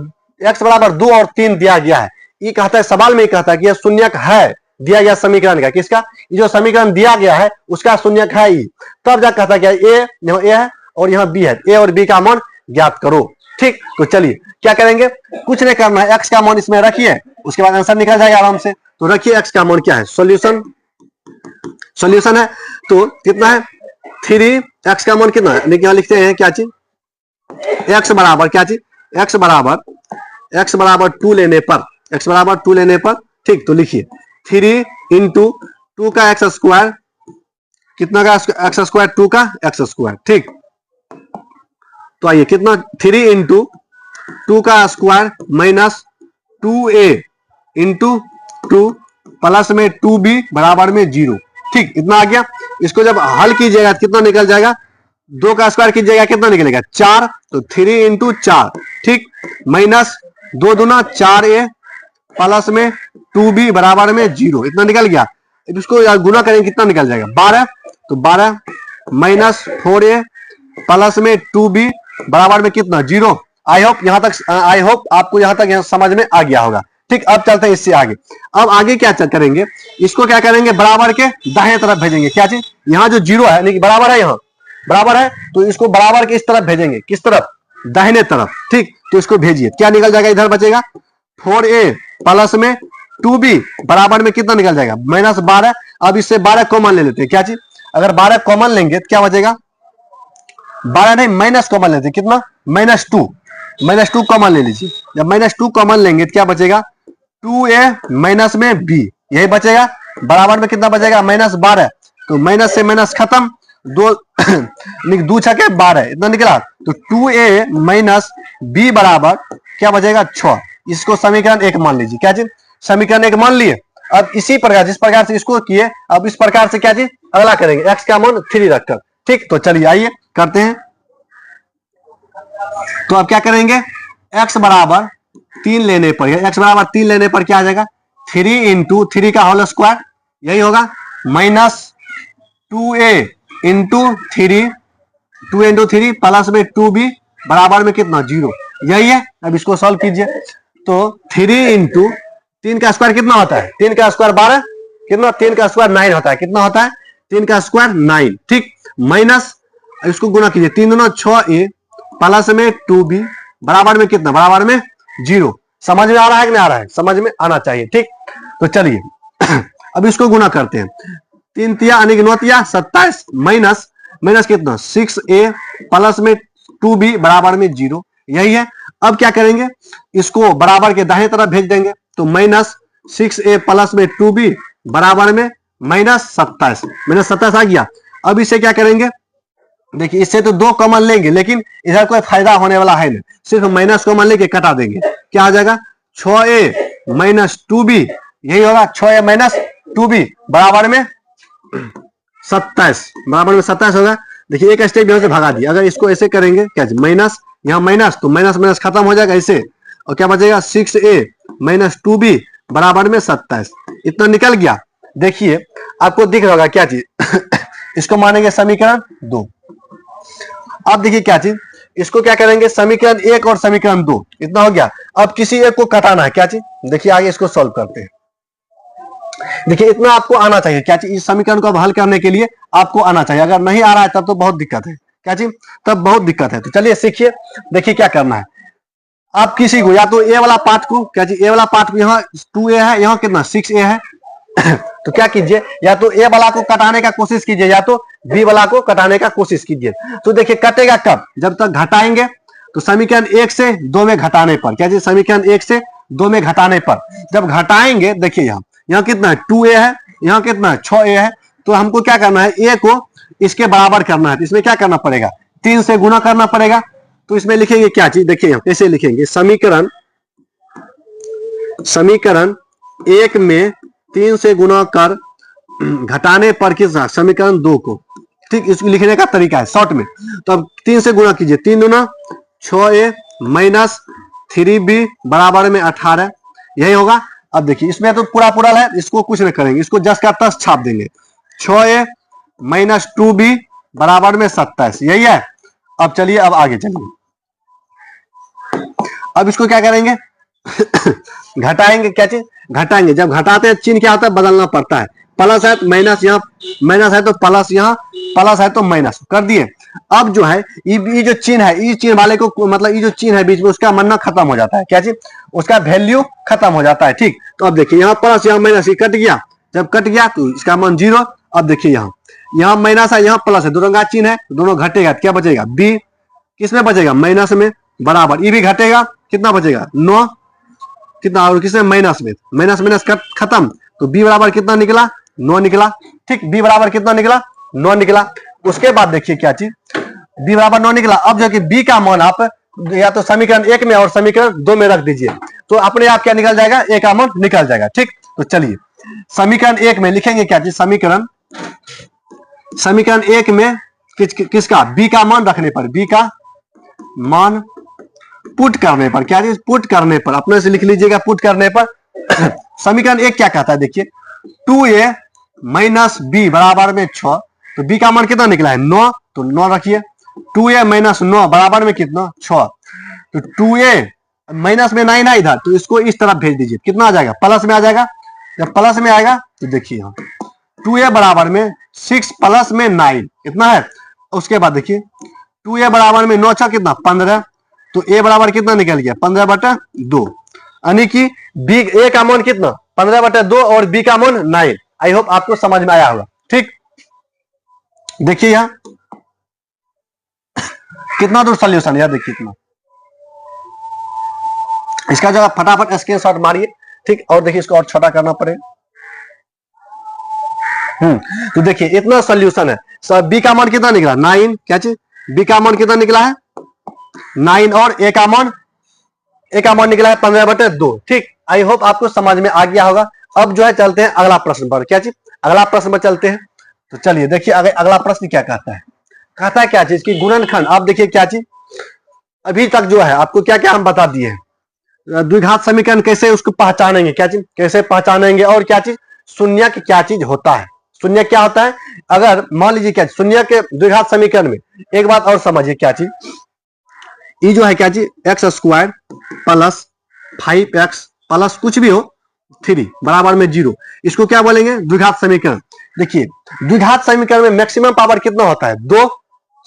x बराबर 2 और 3 दिया गया है, ये कहता है सवाल में कहता है कि यह शून्यक है दिया गया समीकरण का, किसका, ये जो समीकरण दिया गया है उसका शून्यक है ये, तब जा कहता है क्या a है और यहाँ b है, a और b का मान ज्ञात करो ठीक। तो चलिए क्या करेंगे, कुछ नहीं करना है, x का मान इसमें रखिए, उसके बाद आंसर निकल जाएगा आराम से। तो रखिए x का मान क्या है, सॉल्यूशन है, तो कितना है 3x का मान कितना है, यहाँ लिखते हैं क्या चीज x बराबर क्या चीज x बराबर 2 लेने पर, x बराबर 2 लेने पर ठीक। तो लिखिए 3 इंटू 2 का x स्क्वायर, कितना का x स्क्वायर 2 का x स्क्वायर ठीक। तो आइए कितना 3 इंटू 2 का square minus 2a into 2 plus में 2b बराबर में 0 ठीक, इतना आ गया। इसको जब हल कीजिएगा कितना निकल जाएगा, 2 का स्क्वायर कीजिएगा कितना निकलेगा 4, तो 3 इंटू 4 ठीक, माइनस 2 दूना 4a प्लस में 2b बराबर में 0, इतना निकल गया। इसको गुना करेंगे कितना निकल जाएगा 12, तो 12 माइनस 4a प्लस में 2b बराबर में कितना 0। आई होप आपको यहां तक समझ में आ गया होगा ठीक। अब चलते हैं इससे आगे। अब आगे क्या करेंगे, इसको क्या करेंगे बराबर के दाहिने तरफ भेजेंगे, क्या चीज यहाँ जो 0 है नहीं बराबर है, यहाँ बराबर है तो इसको बराबर के इस तरफ भेजेंगे, किस तरफ दाहिने तरफ ठीक। तो इसको भेजिए, क्या निकल जाएगा, इधर बचेगा 4a प्लस में 2b बराबर में कितना निकल जाएगा माइनस 12। अब इससे 12 कॉमन ले लेते हैं, क्या चीज अगर 12 कॉमन लेंगे तो क्या बचेगा 12 नहीं माइनस कॉमन लेते, कितना -2 कॉमन ले लीजिए। जब -2 कॉमन लेंगे तो क्या बचेगा 2a माइनस में b, यही बचेगा, बराबर में कितना बचेगा -12, तो माइनस से माइनस खत्म, दो दो छके 12 इतना निकला, तो 2a माइनस b बराबर क्या बचेगा 6। इसको समीकरण 1 मान लीजिए, क्या चीज समीकरण 1 मान लिए। अब इसी प्रकार जिस प्रकार से इसको किए, अब इस प्रकार से क्या चीज अगला करेंगे, x का मान 3 रखकर। ठीक, तो चलिए आइए करते हैं। तो अब क्या करेंगे, x बराबर 3 लेने पर, x बराबर 3 लेने पर क्या आ जाएगा 3 इंटू 3 का होल स्क्वायर, यही होगा, minus 2a into 3, 2 into 3 plus में 2b बराबर में कितना 0, यही है। अब इसको सॉल्व कीजिए, तो 3 इंटू 3 का स्क्वायर कितना होता है, 3 का स्क्वायर 12, कितना 3 का स्क्वायर 9 होता है, कितना होता है 3 का स्क्वायर 9, ठीक, माइनस इसको गुना कीजिए, 3 दूना 6a प्लस में 2b बराबर में कितना, बराबर में 0। समझ में आ रहा है कि नहीं आ रहा है, समझ में आना चाहिए। ठीक, तो चलिए अब इसको गुना करते हैं, 3 तिया यानी कि 9 तिया 27 माइनस माइनस कितना 6a प्लस में 2b बराबर में 0, यही है। अब क्या करेंगे, इसको बराबर के दाहिने तरफ भेज देंगे, तो माइनस 6a प्लस में 2b बराबर में -27 आ गया। अब इसे क्या करेंगे, देखिए इससे तो 2 कॉमन लेंगे, लेकिन इधर कोई फायदा होने वाला है नहीं, सिर्फ माइनस कॉमन लेके कटा देंगे, क्या आ जाएगा 6a माइनस 2b, यही होगा 6a माइनस 2b बराबर में 27, बराबर में 27 होगा। देखिए एक स्टेप यहां से भगा दिया, अगर इसको ऐसे करेंगे क्या माइनस, यहाँ माइनस तो माइनस माइनस खत्म हो जाएगा ऐसे, और क्या बचेगा 6a माइनस 2b बराबर में 27, इतना निकल गया। देखिए आपको दिख रहा होगा क्या चीज इसको मानेंगे समीकरण 2। अब देखिए क्या चीज, इसको क्या करेंगे समीकरण 1 और समीकरण 2, इतना हो गया। अब किसी एक को कटाना है, क्या चीज, देखिए आगे इसको सॉल्व करते हैं। देखिए इतना आपको आना चाहिए, क्या चीज इस समीकरण को हल करने के लिए आपको आना चाहिए, अगर नहीं आ रहा है तब तो बहुत दिक्कत है, क्या चीज तब बहुत दिक्कत है। तो चलिए सीखिए, देखिए क्या करना है, आप किसी को या तो ए वाला पार्ट को, क्या चीज ए वाला पार्ट यहाँ 2a है, यहाँ कितना 6a है तो क्या कीजिए, या तो ए वाला को कटाने का कोशिश कीजिए, या तो बी वाला को कटाने का कोशिश कीजिए। तो देखिए कटेगा कब, जब तक घटाएंगे, तो समीकरण 1 से 2 में घटाने पर, क्या चीज समीकरण 1 से 2 में घटाने पर जब घटाएंगे, देखिए यहाँ कितना है 2a है, यहाँ कितना है 6a है, तो हमको क्या करना है a को इसके बराबर करना है, तो इसमें क्या करना पड़ेगा 3 से गुना करना पड़ेगा। तो इसमें लिखेंगे क्या चीज, देखिए यहाँ कैसे लिखेंगे, समीकरण 1 में 3 से गुना कर घटाने पर कितना समीकरण 2 को, ठीक, इसको लिखने का तरीका है शॉर्ट में। तो अब 3 से गुना कीजिए, 3 दूना 6a माइनस 3b बराबर में 18, यही होगा। अब देखिए इसमें तो पूरा पूरा है, इसको कुछ नहीं करेंगे, इसको जस का तस छाप देंगे, 6a माइनस 2b बराबर में 27, यही है। अब चलिए अब आगे चलिए, अब इसको क्या करेंगे घटाएंगे, क्या चीज घटाएंगे, जब घटाते हैं चिन्ह क्या होता है बदलना पड़ता है, प्लस है तो माइनस, यहाँ माइनस है तो प्लस, यहाँ प्लस है तो माइनस कर दिए। अब जो है ये जो चिन्ह है, ये चिन्ह वाले को मतलब ये जो चिन्ह है बीच में उसका मानना खत्म हो जाता है, क्या चीज उसका वैल्यू खत्म हो जाता है। ठीक, तो अब देखिए यहाँ प्लस यहाँ माइनस, ये कट गया, जब कट गया तो इसका मान 0। अब देखिए यहाँ माइनस है यहाँ प्लस है, दोनों का चिन्ह है, दोनों घटेगा, क्या बचेगा बी, किसमें बचेगा माइनस में, बराबर ये भी घटेगा, कितना बचेगा 9, कितना और किसमें माइनस में, माइनस माइनस खत्म, तो b बराबर कितना निकला 9 निकला। ठीक, b बराबर कितना निकला 9 निकला। उसके बाद देखिए क्या चीज b बराबर 9 निकला। अब जो कि b का मान आप या तो समीकरण 1 में और समीकरण 2 में रख दीजिए, तो अपने आप क्या निकल जाएगा a का मान निकल जाएगा। ठीक, तो चलिए समीकरण 1 में लिखेंगे क्या चीज, समीकरण 1 में किसका b का मान रखने पर, b का मान पुट करने पर, क्या चीज पुट करने पर, अपने से लिख लीजिएगा पुट करने पर समीकरण 1 क्या कहता है, देखिए 2a माइनस b बराबर में 6, तो b का मान कितना निकला है 9, तो 9 रखिए, 2a माइनस 9 बराबर में कितना 6, तो 2a माइनस में 9 है इधर, तो इसको इस तरफ भेज दीजिए, कितना आ जाएगा प्लस में आ जाएगा। जब प्लस में आएगा तो देखिए यहाँ 2a बराबर में 6 प्लस में 9 इतना है। उसके बाद देखिए 2a बराबर में 9 6 कितना 15, तो a बराबर कितना निकल गया 15/2, यानी कि b a का मान कितना 15/2 और b का मान 9। आई होप आपको समझ में आया होगा। ठीक, देखिए यहाँ कितना दूर सोल्यूशन यार, देखिए इतना, इसका जो फटाफट स्क्रीनशॉट मारिए, ठीक, और देखिए इसको और छोटा करना पड़ेगा। तो देखिए इतना सोल्यूशन है। सब बी का मान कितना निकला 9, क्या चीज बी का मान कितना निकला है 9 और ए का मान निकला है 15/2। ठीक, आई होप आपको समझ में आ गया होगा। अब जो है चलते हैं अगला प्रश्न पर, क्या चीज अगला प्रश्न पर चलते हैं। तो चलिए देखिए अगला प्रश्न क्या कहता है, कहता है क्या चीज की गुणनखंड। आप देखिए क्या चीज अभी तक जो है आपको क्या क्या हम बता दिए हैं, द्विघात समीकरण कैसे उसको पहचानेंगे, क्या चीज कैसे पहचानेंगे, और क्या चीज शून्यक क्या चीज होता है, शून्यक क्या होता है। अगर मान लीजिए क्या शून्यक के द्विघात समीकरण में एक बात और समझिए, क्या चीज ये जो है क्या चीज x² प्लस 5x प्लस कुछ भी हो 3 बराबर में 0, इसको क्या बोलेंगे द्विघात समीकरण। देखिए द्विघात समीकरण में मैक्सिमम पावर कितना होता है 2,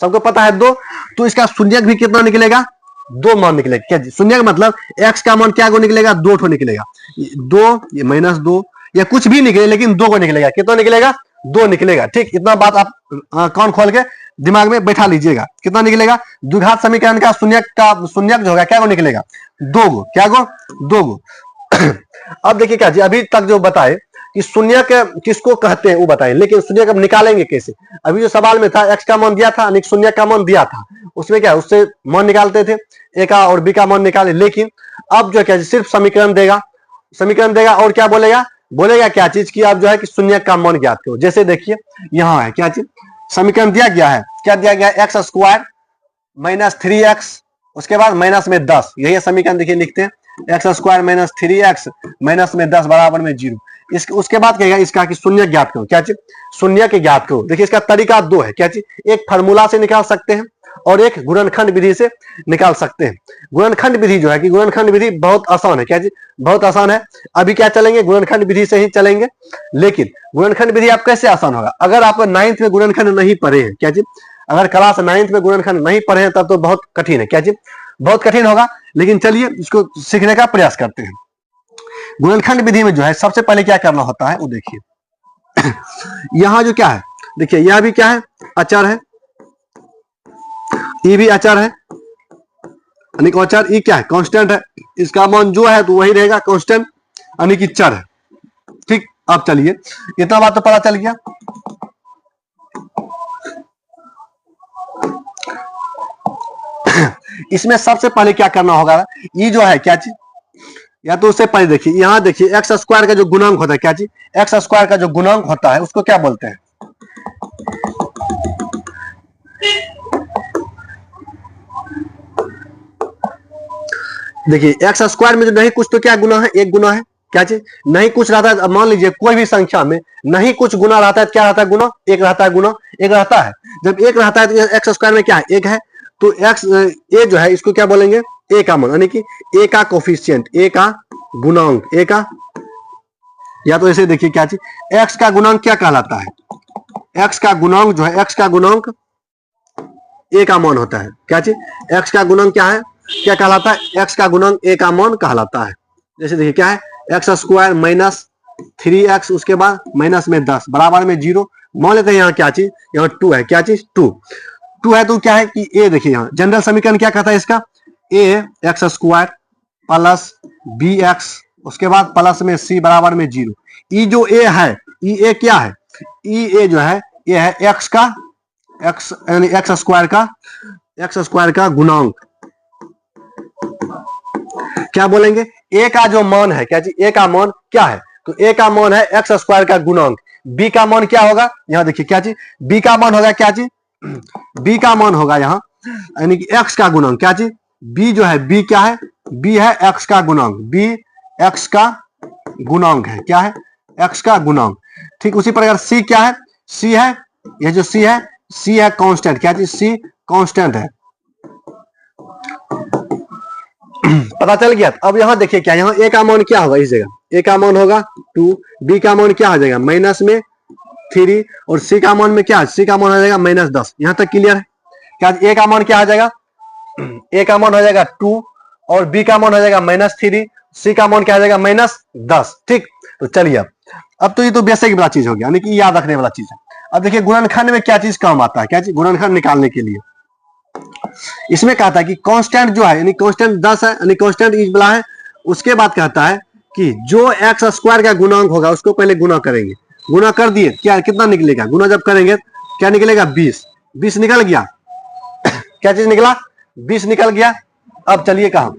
सबको पता है 2, तो इसका शून्यक भी कितना निकलेगा 2 मान निकलेगा। क्या शून्यक मतलब x का मान क्या को निकलेगा 2 ठो निकलेगा, 2 ये -2 या कुछ भी निकले लेकिन 2 को निकलेगा, कितना निकलेगा 2 निकलेगा। ठीक, इतना बात आप कान खोल के दिमाग में बैठा लीजिएगा, कितना निकलेगा द्विघात समीकरण का शून्यक जो होगा क्या को निकलेगा 2 गो, क्या गो 2 गो। अब देखिए क्या जी अभी तक जो बताए कि शून्यक किसको कहते हैं वो बताएं, लेकिन शून्यक अब निकालेंगे कैसे। अभी जो सवाल में था x का मान दिया था यानी शून्यक का मान दिया था, उसमें क्या उससे मान निकालते थे a का और b का मान निकाले। लेकिन अब जो क्या सिर्फ समीकरण देगा और क्या बोलेगा क्या चीज की आप जो है कि शून्यक का मान ज्ञात करो। जैसे देखिए यहाँ है क्या चीज समीकरण दिया गया है, क्या दिया गया है x² - 3x उसके बाद माइनस में 10, यही समीकरण देखिए लिखते हैं x² - 3x माइनस में 10 बराबर में 0। उसके बाद कहेगा इसका कि शून्य ज्ञात करो, क्या चीज शून्य के ज्ञात करो। देखिए इसका तरीका 2 है, क्या चीज एक फार्मूला से निकाल सकते हैं और एक गुणनखंड विधि से निकाल सकते हैं। गुणनखंड विधि जो है कि गुणनखंड विधि बहुत आसान है, क्या चीज बहुत आसान है। अभी क्या चलेंगे गुणनखंड विधि से ही चलेंगे। लेकिन गुणनखंड विधि आप कैसे आसान होगा, अगर आप 9th में गुणनखंड नहीं पढ़े हैं, क्या चीज अगर क्लास 9th में गुणनखंड नहीं पढ़े हैं तब तो बहुत कठिन है, क्या चीज बहुत कठिन होगा। लेकिन चलिए इसको सीखने का प्रयास करते हैं। गुणनखंड विधि में जो है सबसे पहले क्या करना होता है वो देखिए यहां जो क्या है देखिए यह भी क्या है अचर है, ये भी अचर है यानी कि अचर, ये क्या है कांस्टेंट है, इसका मान जो है तो वही रहेगा कांस्टेंट यानी कि चर है। ठीक, अब चलिए इतना बात तो पता चल गया। इसमें सबसे पहले क्या करना होगा, ये जो है क्या चीज या तो उससे पहले देखिए यहां देखिए x² का जो गुणांक होता है, क्या चीज x² का जो गुणांक होता है उसको क्या बोलते हैं, देखिए x² में जो नहीं कुछ तो क्या गुना है एक गुना है, क्या चीज नहीं कुछ रहता है। मान लीजिए कोई भी संख्या में नहीं कुछ गुना रहता है, क्या रहता है गुना एक रहता है, गुना एक रहता है। जब एक रहता है तो x² में क्या है एक है, तो x ए जो है इसको क्या बोलेंगे ए का मान यानी कि ए का कोफिशिएंट, ए का गुणांक, ए का या तो ऐसे देखिए क्या चीज x का गुणांक क्या कहलाता है, x का गुणांक जो है x का गुणांक ए का मान होता है, क्या चीज x का गुणांक क्या है क्या कहलाता है x का गुणांक ए का मान कहलाता है। जैसे देखिए क्या है x² - 3x उसके बाद माइनस में 10 बराबर में 0। मान लेते हैं यहाँ क्या चीज यहाँ 2 है, क्या चीज 2 है तो क्या है कि ए देखिए यहाँ जनरल समीकरण क्या कहता है इसका a x² प्लस bx उसके बाद प्लस में c बराबर में 0। ई जो a है ये क्या है, ये जो है ये है x का x यानी x² का गुणांक, क्या बोलेंगे a का जो मान है, क्या चीज a का मान क्या है तो a का मान है x² का गुणांक। b का मान क्या होगा यहाँ देखिए क्या चीज b का मान होगा, क्या चीज b का मान होगा यहाँ यानी कि x का गुणांक, क्या चीज b जो है b क्या है b है x का गुणांक, b x का गुणांक है, क्या है x का गुणांक। ठीक उसी प्रकार c क्या है c है ये जो c है कांस्टेंट, क्या चीज c कांस्टेंट है। पता चल गया। अब यहाँ देखिए क्या यहाँ a का मान क्या होगा, इस जगह a का मान होगा 2, b का मान क्या हो जाएगा माइनस में 3 और c का मान में क्या c का मान हो जाएगा -10। यहाँ तक क्लियर है। क्या a का मान क्या आ जाएगा a का मान हो जाएगा 2 और b का मान हो जाएगा -3, c का मान क्या आ जाएगा -10। ठीक, तो चलिए अब तो ये तो बेसिक वाला चीज हो गया यानी कि याद रखने वाला चीज है। अब देखिए गुणनखंड में क्या चीज काम आता है, क्या चीज गुणनखंड निकालने के लिए इसमें कहता है कि कांस्टेंट जो है यानी कांस्टेंट 10 है यानी कांस्टेंट इज बड़ा है। उसके बाद कहता है कि जो एक्स स्क्वायर का गुणांक होगा उसको पहले गुना करेंगे। गुना कर दिए, क्या कितना निकलेगा? गुना जब करेंगे क्या निकलेगा? 20। 20 निकल गया। क्या चीज निकला? 20 निकल गया। अब चलिए कहा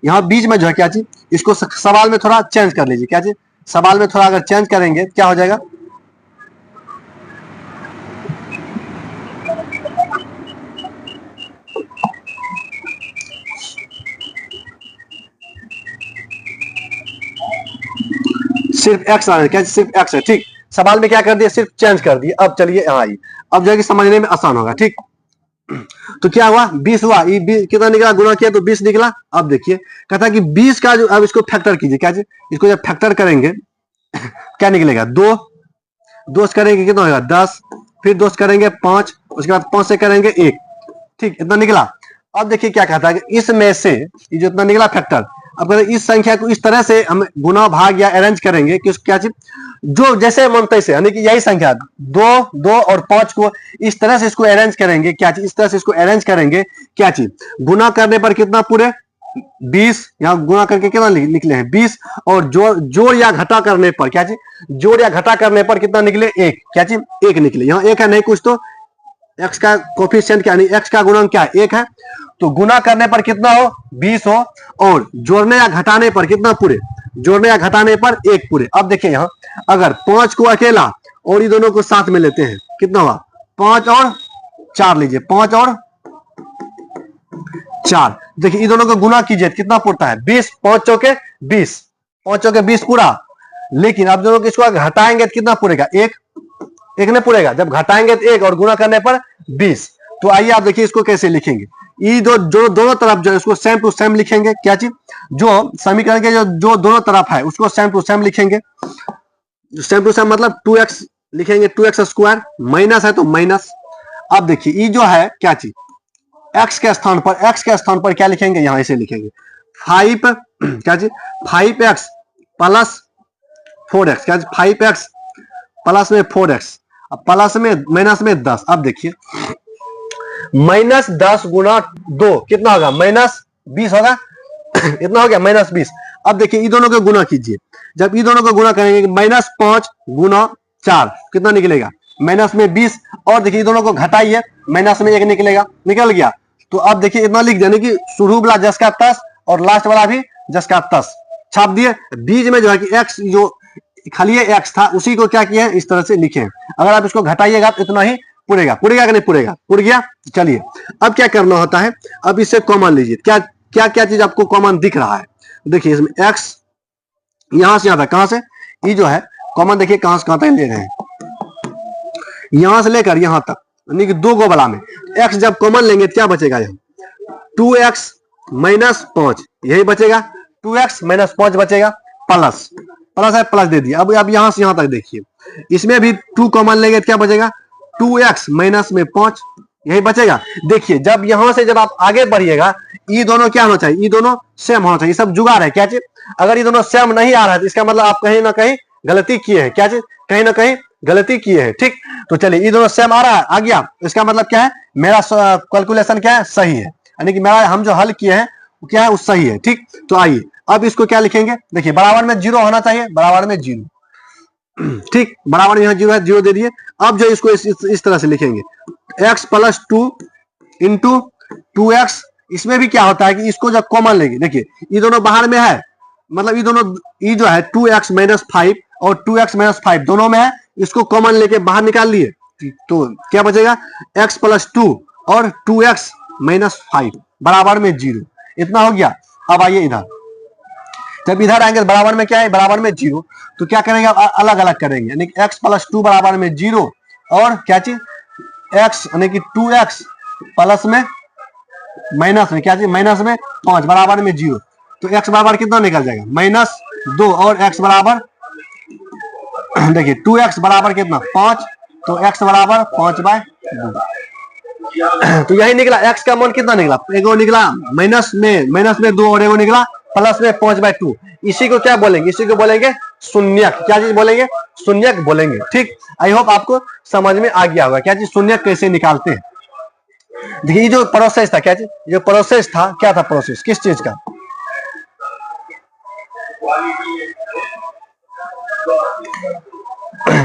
यहां बीच में जो है क्या चीज, इसको सवाल में थोड़ा चेंज कर लीजिए। क्या चीज? सवाल में थोड़ा अगर चेंज करेंगे क्या हो जाएगा? सिर्फ एक्स आ रहा है। क्या सिर्फ एक्स है? ठीक। सवाल में क्या कर दिया? सिर्फ चेंज कर दिया। अब चलिए यहाँ आइए, अब जो है कि समझने में आसान होगा। ठीक, तो क्या हुआ? 20 हुआ। ये कितना निकला? गुना किया तो 20 निकला। अब देखिए कहता है कि 20 का जो, अब इसको फैक्टर कीजिए। क्या चीज? इसको जब फैक्टर करेंगे क्या निकलेगा? 2। 2 से करेंगे कितना होगा? 10। फिर 2 से करेंगे 5, उसके बाद 5 से करेंगे 1। ठीक, इतना निकला। अब देखिए क्या कहता है कि इसमें से ये जो इतना निकला फैक्टर, अब कहते इस संख्या को इस तरह से हम गुना भाग या अरेंज करेंगे कि क्या चीज, जो जैसे मन तैसे, यानी कि यही संख्या 2, 2 और 5 को इस तरह से इसको अरेंज करेंगे। क्या चीज? इस तरह से इसको अरेंज करेंगे। क्या चीज? गुना करने पर कितना? पूरे 20। यहां गुना करके कितना निकले हैं? 20। और जोड़ या घटा करने पर क्या चीज? जोड़ या घटा करने पर कितना निकले? 1। क्या चीज? 1 निकले। यहां 1 है, नहीं कुछ तो एक्स का कोफिशिएंट क्या नहीं, एक्स का गुणांक क्या है? 1 है। तो गुना करने पर कितना हो? 20 हो। और जोड़ने या घटाने पर कितना? पूरे। जोड़ने या घटाने पर 1 पूरे। अब देखिए यहां अगर 5 को अकेला और ये दोनों को साथ में लेते हैं, कितना हुआ? 5 और 4 लीजिए, 5 और 4। देखिए ये दोनों को गुना कीजिए कितना पड़ता है? 20। 5 चौके 20, 5 चौके 20 पूरा। लेकिन आप दोनों को इसको घटाएंगे तो कितना पूरेगा? 1। 1 नहीं पूरेगा। जब घटाएंगे तो 1 और गुना करने पर 20। तो आइए आप देखिए इसको कैसे लिखेंगे। ये जो दोनों तरफ जो है उसको सेम टू सेम लिखेंगे। क्या चीज? जो समीकरण के जो दोनों तरफ है उसको सेम टू सेम लिखेंगे। सेम टू सेम मतलब 2x लिखेंगे, 2x स्क्वायर। माइनस है तो माइनस। अब देखिए ये जो है क्या चीज, x के स्थान पर क्या लिखेंगे? यहां ऐसे लिखेंगे 5 क्या चीज? 5x plus 4x। क्या चीज? 5x प्लस में 4x, अब प्लस में माइनस में 10। अब देखिए -10 गुना 2 कितना होगा? -20 होगा। इतना हो गया -20। अब देखिए ये दोनों को गुना कीजिए। जब ये दोनों को गुना करेंगे -5 गुना 4 कितना निकलेगा? -20। और देखिए ये दोनों को घटाइए, माइनस में 1 निकलेगा। निकल गया। तो अब देखिए इतना लिख देने की शुरू वाला जस का तस और लास्ट वाला भी जस का तस छाप दिए। बीच में जो है कि x जो खाली x था उसी को क्या किया है? इस तरह से लिखे। अगर आप इसको घटाइएगा तो इतना ही पुरेगा। पुरेगा कि नहीं पुरेगा? पुर गया। चलिए अब क्या करना होता है, अब इसे कॉमन लीजिए। क्या क्या क्या चीज आपको कॉमन दिख रहा है? देखिए इसमें x यहां से यहां तक, कहां से? ये जो है कॉमन देखिए कहां से कहां तक ले रहे हैं, यहां से लेकर यहां तक, यानी कि 2 को वाला में x जब कॉमन लेंगे क्या बचेगा? यहाँ 2x माइनस 5 यही बचेगा। 2x माइनस 5 बचेगा। प्लस प्लस है, प्लस दे दिया। अब यहां से यहां तक देखिए, इसमें भी 2 कॉमन लेंगे क्या बचेगा? 2x माइनस में 5 यही बचेगा। देखिए जब यहां से जब आप आगे बढ़िएगा ये दोनों क्या होना चाहिए? ये दोनों सेम होना चाहिए। सब जुगाड़ है। क्या चीज? अगर ये दोनों सेम नहीं आ रहा है तो इसका मतलब आप कहीं ना कहीं गलती किए हैं। क्या चीज? कहीं ना कहीं गलती किए हैं। ठीक, तो चलिए ये दोनों सेम आ रहा है, आ गया। इसका मतलब क्या है? मेरा कैलकुलेशन क्या है? सही है, यानी कि मेरा हम जो हल किए हैं वो क्या है? वो सही है। ठीक, तो आइए अब इसको क्या लिखेंगे? देखिए बराबर में 0 होना चाहिए, बराबर में 0। ठीक, बराबर में यहाँ 0 है, 0 दे दिए। अब जो इसको इस तरह से लिखेंगे x प्लस 2 इंटू 2x। इसमें भी क्या होता है कि इसको जब कॉमन लेंगे, देखिए ये दोनों बाहर में है, मतलब ये दोनों, ये जो है 2x माइनस 5 और 2x माइनस 5 दोनों में है, इसको कॉमन लेके बाहर निकाल लिए तो क्या बचेगा? x प्लस 2 और 2x माइनस 5 बराबर में 0। इतना हो गया। अब आइए इधर, जब इधर आएंगे तो बराबर में क्या है? बराबर में 0। तो क्या करेंगे? अलग अलग करेंगे, यानी x प्लस 2 बराबर में 0 और क्या चीज x यानी कि 2x प्लस में माइनस में क्या चीज? माइनस में 5 बराबर में 0। तो x बराबर कितना निकल जाएगा? -2 और x बराबर देखिए 2x बराबर कितना? 5। तो x बराबर 5/2। तो यही निकला। x का मान कितना निकला? एगो निकला माइनस में 2 और एगो निकला प्लस में 5/2। इसी को क्या बोलेंगे? इसी को बोलेंगे शून्यक। क्या चीज बोलेंगे? शून्यक बोलेंगे। ठीक, आई होप आपको समझ में आ गया होगा क्या चीज शून्यक कैसे निकालते हैं। देखिए जो प्रोसेस था, क्या चीज? जो प्रोसेस था क्या था? प्रोसेस किस चीज का?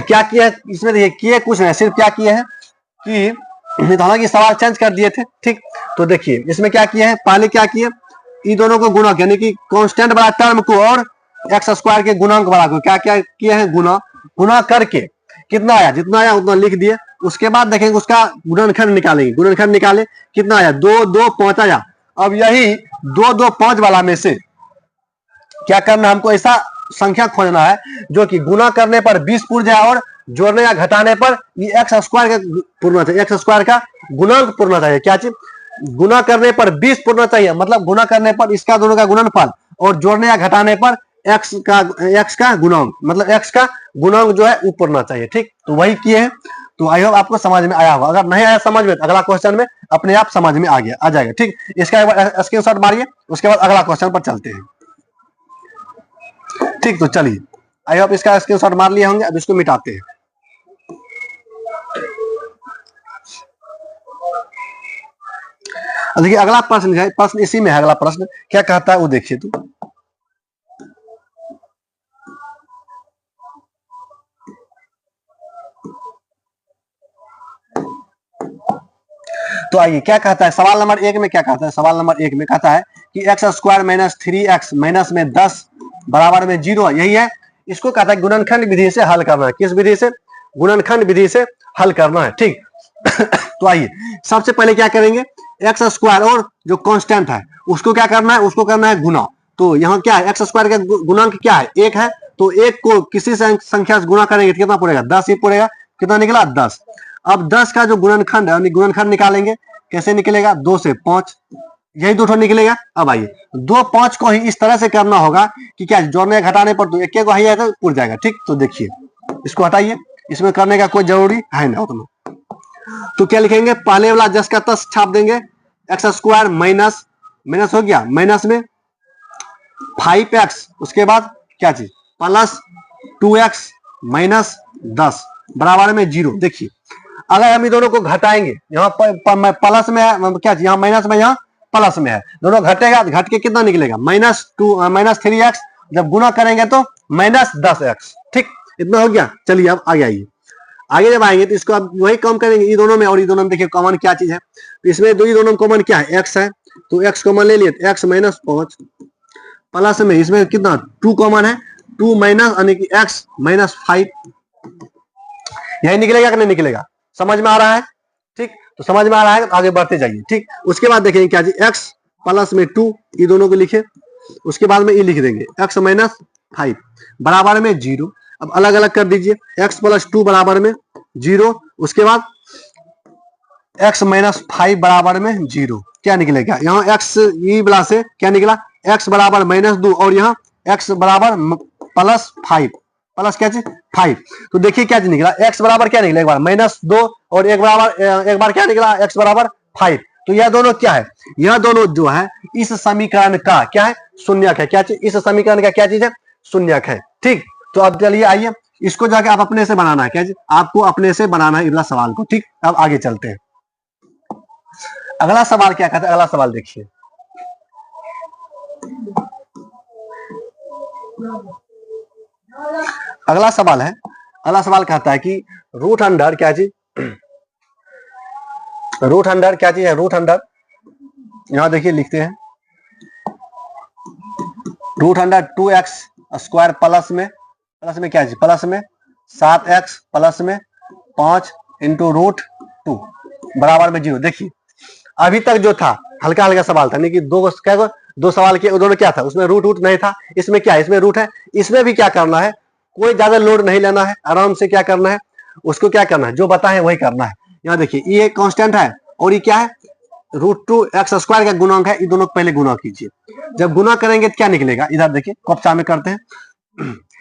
क्या किया है इसमें, देखिए किए कुछ नहीं, सिर्फ क्या किए हैं कि हालांकि सवाल चेंज कर दिए थे, ठीक। तो देखिए इसमें क्या किया है, पहले क्या किए, इन दोनों को गुणा, यानी कि कांस्टेंट वाला टर्म को और एक्स स्क्वायर के गुणांक वाला को क्या क्या किए हैं, गुणा। गुणा करके कितना आया, जितना आया उतना लिख दिए। उसके बाद देखेंगे उसका गुणनखंड निकालेंगे, गुणनखंड निकाले कितना आया, 2 2 5 आया। अब यही 2 2 5 वाला में से क्या करना है, हमको ऐसा संख्या खोजना है जो कि गुना करने पर 20 पूर्ण जाए और जोड़ने या घटाने पर ये एक्स स्क्वायर का पूर्ण चाहिए, एक्स स्क्वायर का गुणांक पूर्ण चाहिए। क्या चीज, गुना करने पर 20 पूर्ण चाहिए, मतलब गुना करने पर इसका दोनों का गुणनफल और जोड़ने या घटाने पर एक्स का गुणांक, मतलब एक्स का गुणांक जो है वो पूर्ण चाहिए, ठीक। तो वही किए हैं। तो आई होप आपको समझ में आया होगा। अगर नहीं आया समझ में, अगला क्वेश्चन में अपने आप समझ में आ जाएगा, ठीक। इसका एक बार स्क्रीनशॉट मारिए, उसके बाद अगला क्वेश्चन पर चलते हैं, ठीक। तो चलिए, आई होप इसका स्क्रीनशॉट मार लिए होंगे। अब इसको मिटाते हैं। देखिए अगला प्रश्न है, प्रश्न इसी में है। अगला प्रश्न क्या कहता है वो देखिए। तो आइए क्या कहता है, सवाल नंबर 1 में क्या कहता है। सवाल नंबर 1 में कहता है कि x square minus 3x minus में 10 बराबर में 0, यही है। इसको कहता है गुणनखंड विधि से हल करना है। किस विधि से, गुणनखंड विधि से हल करना है, ठीक। तो आइए सबसे पहले क्या करेंगे, एक्स स्क्वायर और जो कांस्टेंट है उसको क्या करना है, उसको करना है गुना। तो यहाँ क्या है, एक्स स्क्वायर का गुणांक क्या है, 1 है। तो 1 को किसी संख्या से गुना करेंगे कितना पड़ेगा, 10 ही पड़ेगा। कितना निकला, 10। अब 10 का जो गुणनखंड है, गुणनखंड निकालेंगे, कैसे निकलेगा, 2 से 5, यही दो निकलेगा। अब आइए 2 5 को ही इस तरह से करना होगा कि क्या जोड़ने घटाने पर तो एक को ही आएगा, पूर जाएगा, ठीक। तो देखिए इसको हटाइए, इसमें करने का कोई जरूरी है ना उतना। तो क्या लिखेंगे, पहले वाला 10 का 10 छाप देंगे, एक्स स्क्वायर माइनस माइनस हो गया, माइनस में 5x, उसके बाद क्या चीज प्लस 2x माइनस 10 बराबर में 0। देखिए अगर हम इन दोनों को घटाएंगे, यहाँ प्लस में है क्या, यहाँ माइनस में, यहाँ प्लस में है, दोनों घटेगा, घट के कितना निकलेगा, माइनस 3x। जब गुना करेंगे तो माइनस 10x, ठीक। इतना हो गया। चलिए अब आगे आइए, आगे जब आएंगे तो इसको अब वही कम करेंगे, ये दोनों में और ये दोनों में। देखिए कॉमन क्या चीज है, तो इसमें दो ही दोनों में कॉमन क्या है, x है। तो x कॉमन ले लिए, x माइनस 5 प्लस में इसमें कितना 2 कॉमन है, 2 माइनस यानी कि x माइनस 5, यही निकलेगा कि नहीं निकलेगा, समझ में आ रहा है, ठीक। तो समझ में आ रहा है तो आगे बढ़ते जाइए, ठीक। उसके बाद देखेंगे क्या जी, x प्लस में 2, ये दोनों को लिखे, उसके बाद में ये लिख देंगे x माइनस 5 बराबर में 0। अब अलग अलग कर दीजिए, x प्लस 2 बराबर में 0, उसके बाद x माइनस 5 बराबर में 0। क्या निकलेगा, यहाँ x ये वाला से क्या निकला, x बराबर माइनस 2 और यहाँ x बराबर प्लस 5, प्लस क्या चीज 5। तो देखिए क्या चीज निकला, x बराबर क्या निकला, एक बार माइनस 2 और एक बार क्या निकला, x बराबर 5। तो यह दोनों क्या है, यह दोनों जो है इस समीकरण का क्या है, शून्यक है। क्या चीज, इस समीकरण का क्या चीज है, शून्यक है, ठीक। तो अब चलिए आइए इसको जाके आप अपने से बनाना है, क्या चीज, आपको अपने से बनाना है इस सवाल को, ठीक। अब आगे चलते हैं। अगला सवाल क्या कहता है, अगला सवाल देखिए। अगला सवाल है, अगला सवाल कहता है कि रूट अंडर क्या चीज, रूट अंडर क्या चीज है, रूट अंडर, यहां देखिए लिखते हैं root under 2x square plus में क्या चीज, प्लस में 7x प्लस में 5 इंटू रूट 2 बराबर में 0। देखिए अभी तक जो था हल्का हल्का सवाल था, नहीं कि दो सवाल के दोनों क्या था, उसमें रूट नहीं था, इसमें क्या है, इसमें रूट है। इसमें भी क्या करना है, कोई ज्यादा लोड नहीं लेना है, आराम से क्या करना है, उसको क्या करना है, जो बताए वही करना है। यहाँ देखिए ये कांस्टेंट है और ये क्या है, √2 एक्स स्क्वायर का गुणांक है, ये दोनों को पहले गुना कीजिए। जब गुना करेंगे तो क्या निकलेगा, इधर देखिए कोप्चा में करते हैं,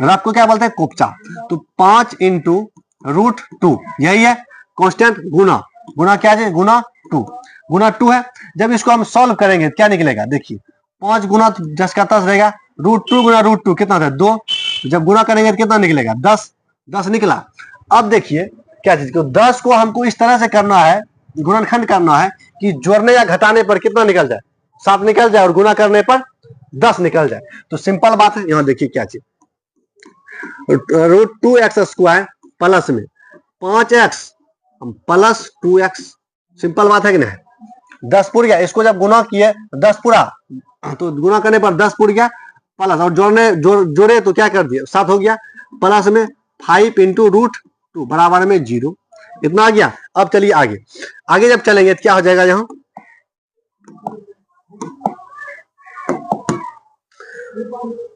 रफ को क्या बोलते हैं, कोप्चा। तो 5 इंटू √2 यही है कांस्टेंट, गुना गुना क्या है, गुना 2 है। जब इसको हम सॉल्व करेंगे क्या निकलेगा, देखिए 5 गुना 10 का 10 रहेगा, √2 गुना √2 कितना था, 2। जब गुना करेंगे तो कितना निकलेगा, 10 निकला। अब देखिए क्या चीज को, 10 को हमको इस तरह से करना है, गुणनखंड करना है कि जोड़ने या घटाने पर कितना निकल जाए, 7 निकल जाए, और गुना करने पर 10 निकल जाए तो सिंपल बात है। यहाँ देखिए क्या चीज, √2x² प्लस में 5x प्लस 2x, सिंपल बात है कि नहीं। 10 पुर गया, इसको जब गुना किए 10 पूरा, तो गुना करने पर 10 पुर गया, प्लस और जोड़े तो क्या कर दिया 7 हो गया, प्लस में 5 इंटू √2 बराबर में 0, इतना आ गया। अब चलिए आगे, आगे जब चलेंगे तो क्या हो जाएगा यहाँ,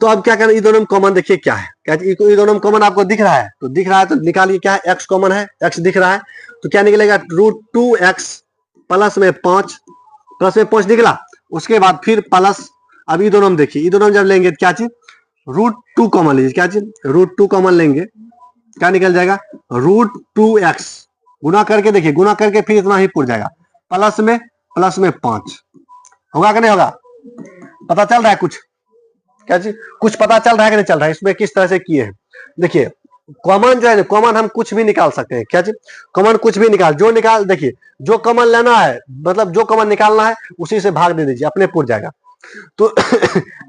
तो अब क्या करना, ये दोनों में कॉमन देखिए क्या है, क्या ये दोनों में कॉमन आपको दिख रहा है, तो दिख रहा है तो निकालिए क्या है, x कॉमन है, x दिख रहा है तो क्या निकलेगा, √2x प्लस में 5, प्लस में 5 निकला, उसके बाद फिर प्लस, अब ये दोनों में देखिए, ये दोनों में जब लेंगे तो क्या चीज, √2 कॉमन लीजिए, क्या चीज √2 कॉमन लेंगे, क्या निकल जाएगा, √2x गुना करके देखिए, गुना करके फिर इतना ही पुर जाएगा, प्लस में 5 होगा कि नहीं होगा, पता चल रहा है कुछ, क्या चीज कुछ पता चल रहा है कि नहीं चल रहा है, इसमें किस तरह से किए हैं। देखिए कॉमन जो है, कॉमन हम कुछ भी निकाल सकते हैं, क्या चीज कॉमन कुछ भी निकाल, देखिए जो कॉमन लेना है, मतलब जो कॉमन निकालना है उसी से भाग दे दीजिए, अपने पुर जाएगा। तो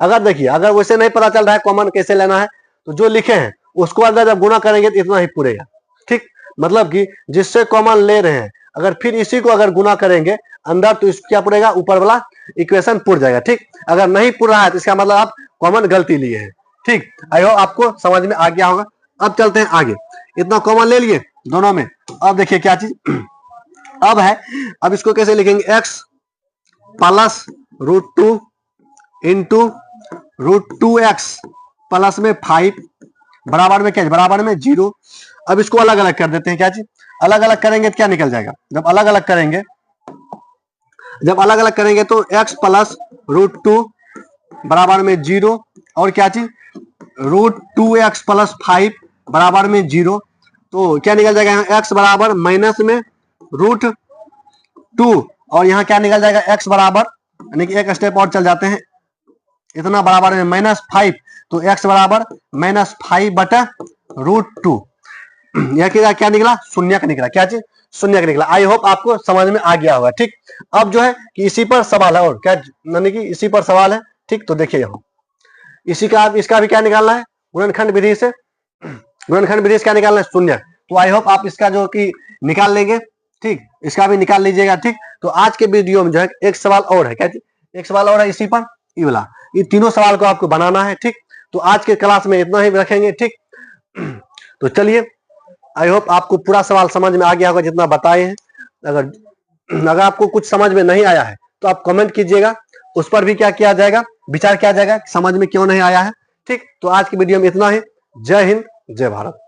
अगर देखिए, अगर वैसे नहीं पता चल रहा है कॉमन कैसे लेना है, तो जो लिखे हैं उसको अगर जब गुना करेंगे तो इतना ही पुरेगा, ठीक, मतलब कि जिससे कॉमन ले रहे हैं अगर फिर इसी को अगर गुना करेंगे अंदर, तो इसको क्या पुरेगा, ऊपर वाला इक्वेशन पुर जाएगा, ठीक। अगर नहीं पुर रहा है तो इसका मतलब आप कॉमन गलती लिए हैं, ठीक। आई होप आपको समझ में आ गया होगा। अब चलते हैं आगे, इतना कॉमन ले लिए दोनों में। अब देखिए क्या चीज अब है, अब इसको कैसे लिखेंगे, x plus √2 into √2x plus में 5 बराबर में क्या, बराबर में 0। अब इसको अलग अलग कर देते हैं, क्या चीज अलग अलग करेंगे तो क्या निकल जाएगा, जब अलग अलग करेंगे तो x प्लस √2 बराबर में 0, और क्या चीज √2x प्लस 5 बराबर में 0, तो क्या निकल जाएगा यहाँ x बराबर माइनस में √2, और यहाँ क्या निकल जाएगा x बराबर, यानी कि एक स्टेप और चल जाते हैं, इतना बराबर में -5, तो x बराबर -5 बटा √2, यह क्या निकला, शून्य का निकला, क्या चीज शून्य का निकला। आई होप आपको समझ में आ गया होगा, ठीक। अब जो है कि इसी पर सवाल है, और क्या यानी कि इसी पर सवाल है, ठीक। तो देखिए यहाँ इसी का, इसका भी क्या निकालना है, गुणनखंड विधि से, गुणनखंड विधि से क्या निकालना है, शून्य। तो आई होप आप इसका जो कि निकाल लेंगे, ठीक, इसका भी निकाल लीजिएगा, ठीक। तो आज के वीडियो में जो है एक सवाल और है, क्या एक सवाल और है इसी पर, ये वाला, ये तीनों सवाल को आपको बनाना है, ठीक। तो आज के क्लास में इतना ही रखेंगे, ठीक। तो चलिए, आई होप आपको पूरा सवाल समझ में आ गया होगा जितना बताए हैं। अगर आपको कुछ समझ में नहीं आया है तो आप कमेंट कीजिएगा, उस पर भी क्या किया जाएगा, विचार किया जाएगा समझ में क्यों नहीं आया है, ठीक। तो आज की वीडियो में इतना ही। जय हिंद, जय भारत।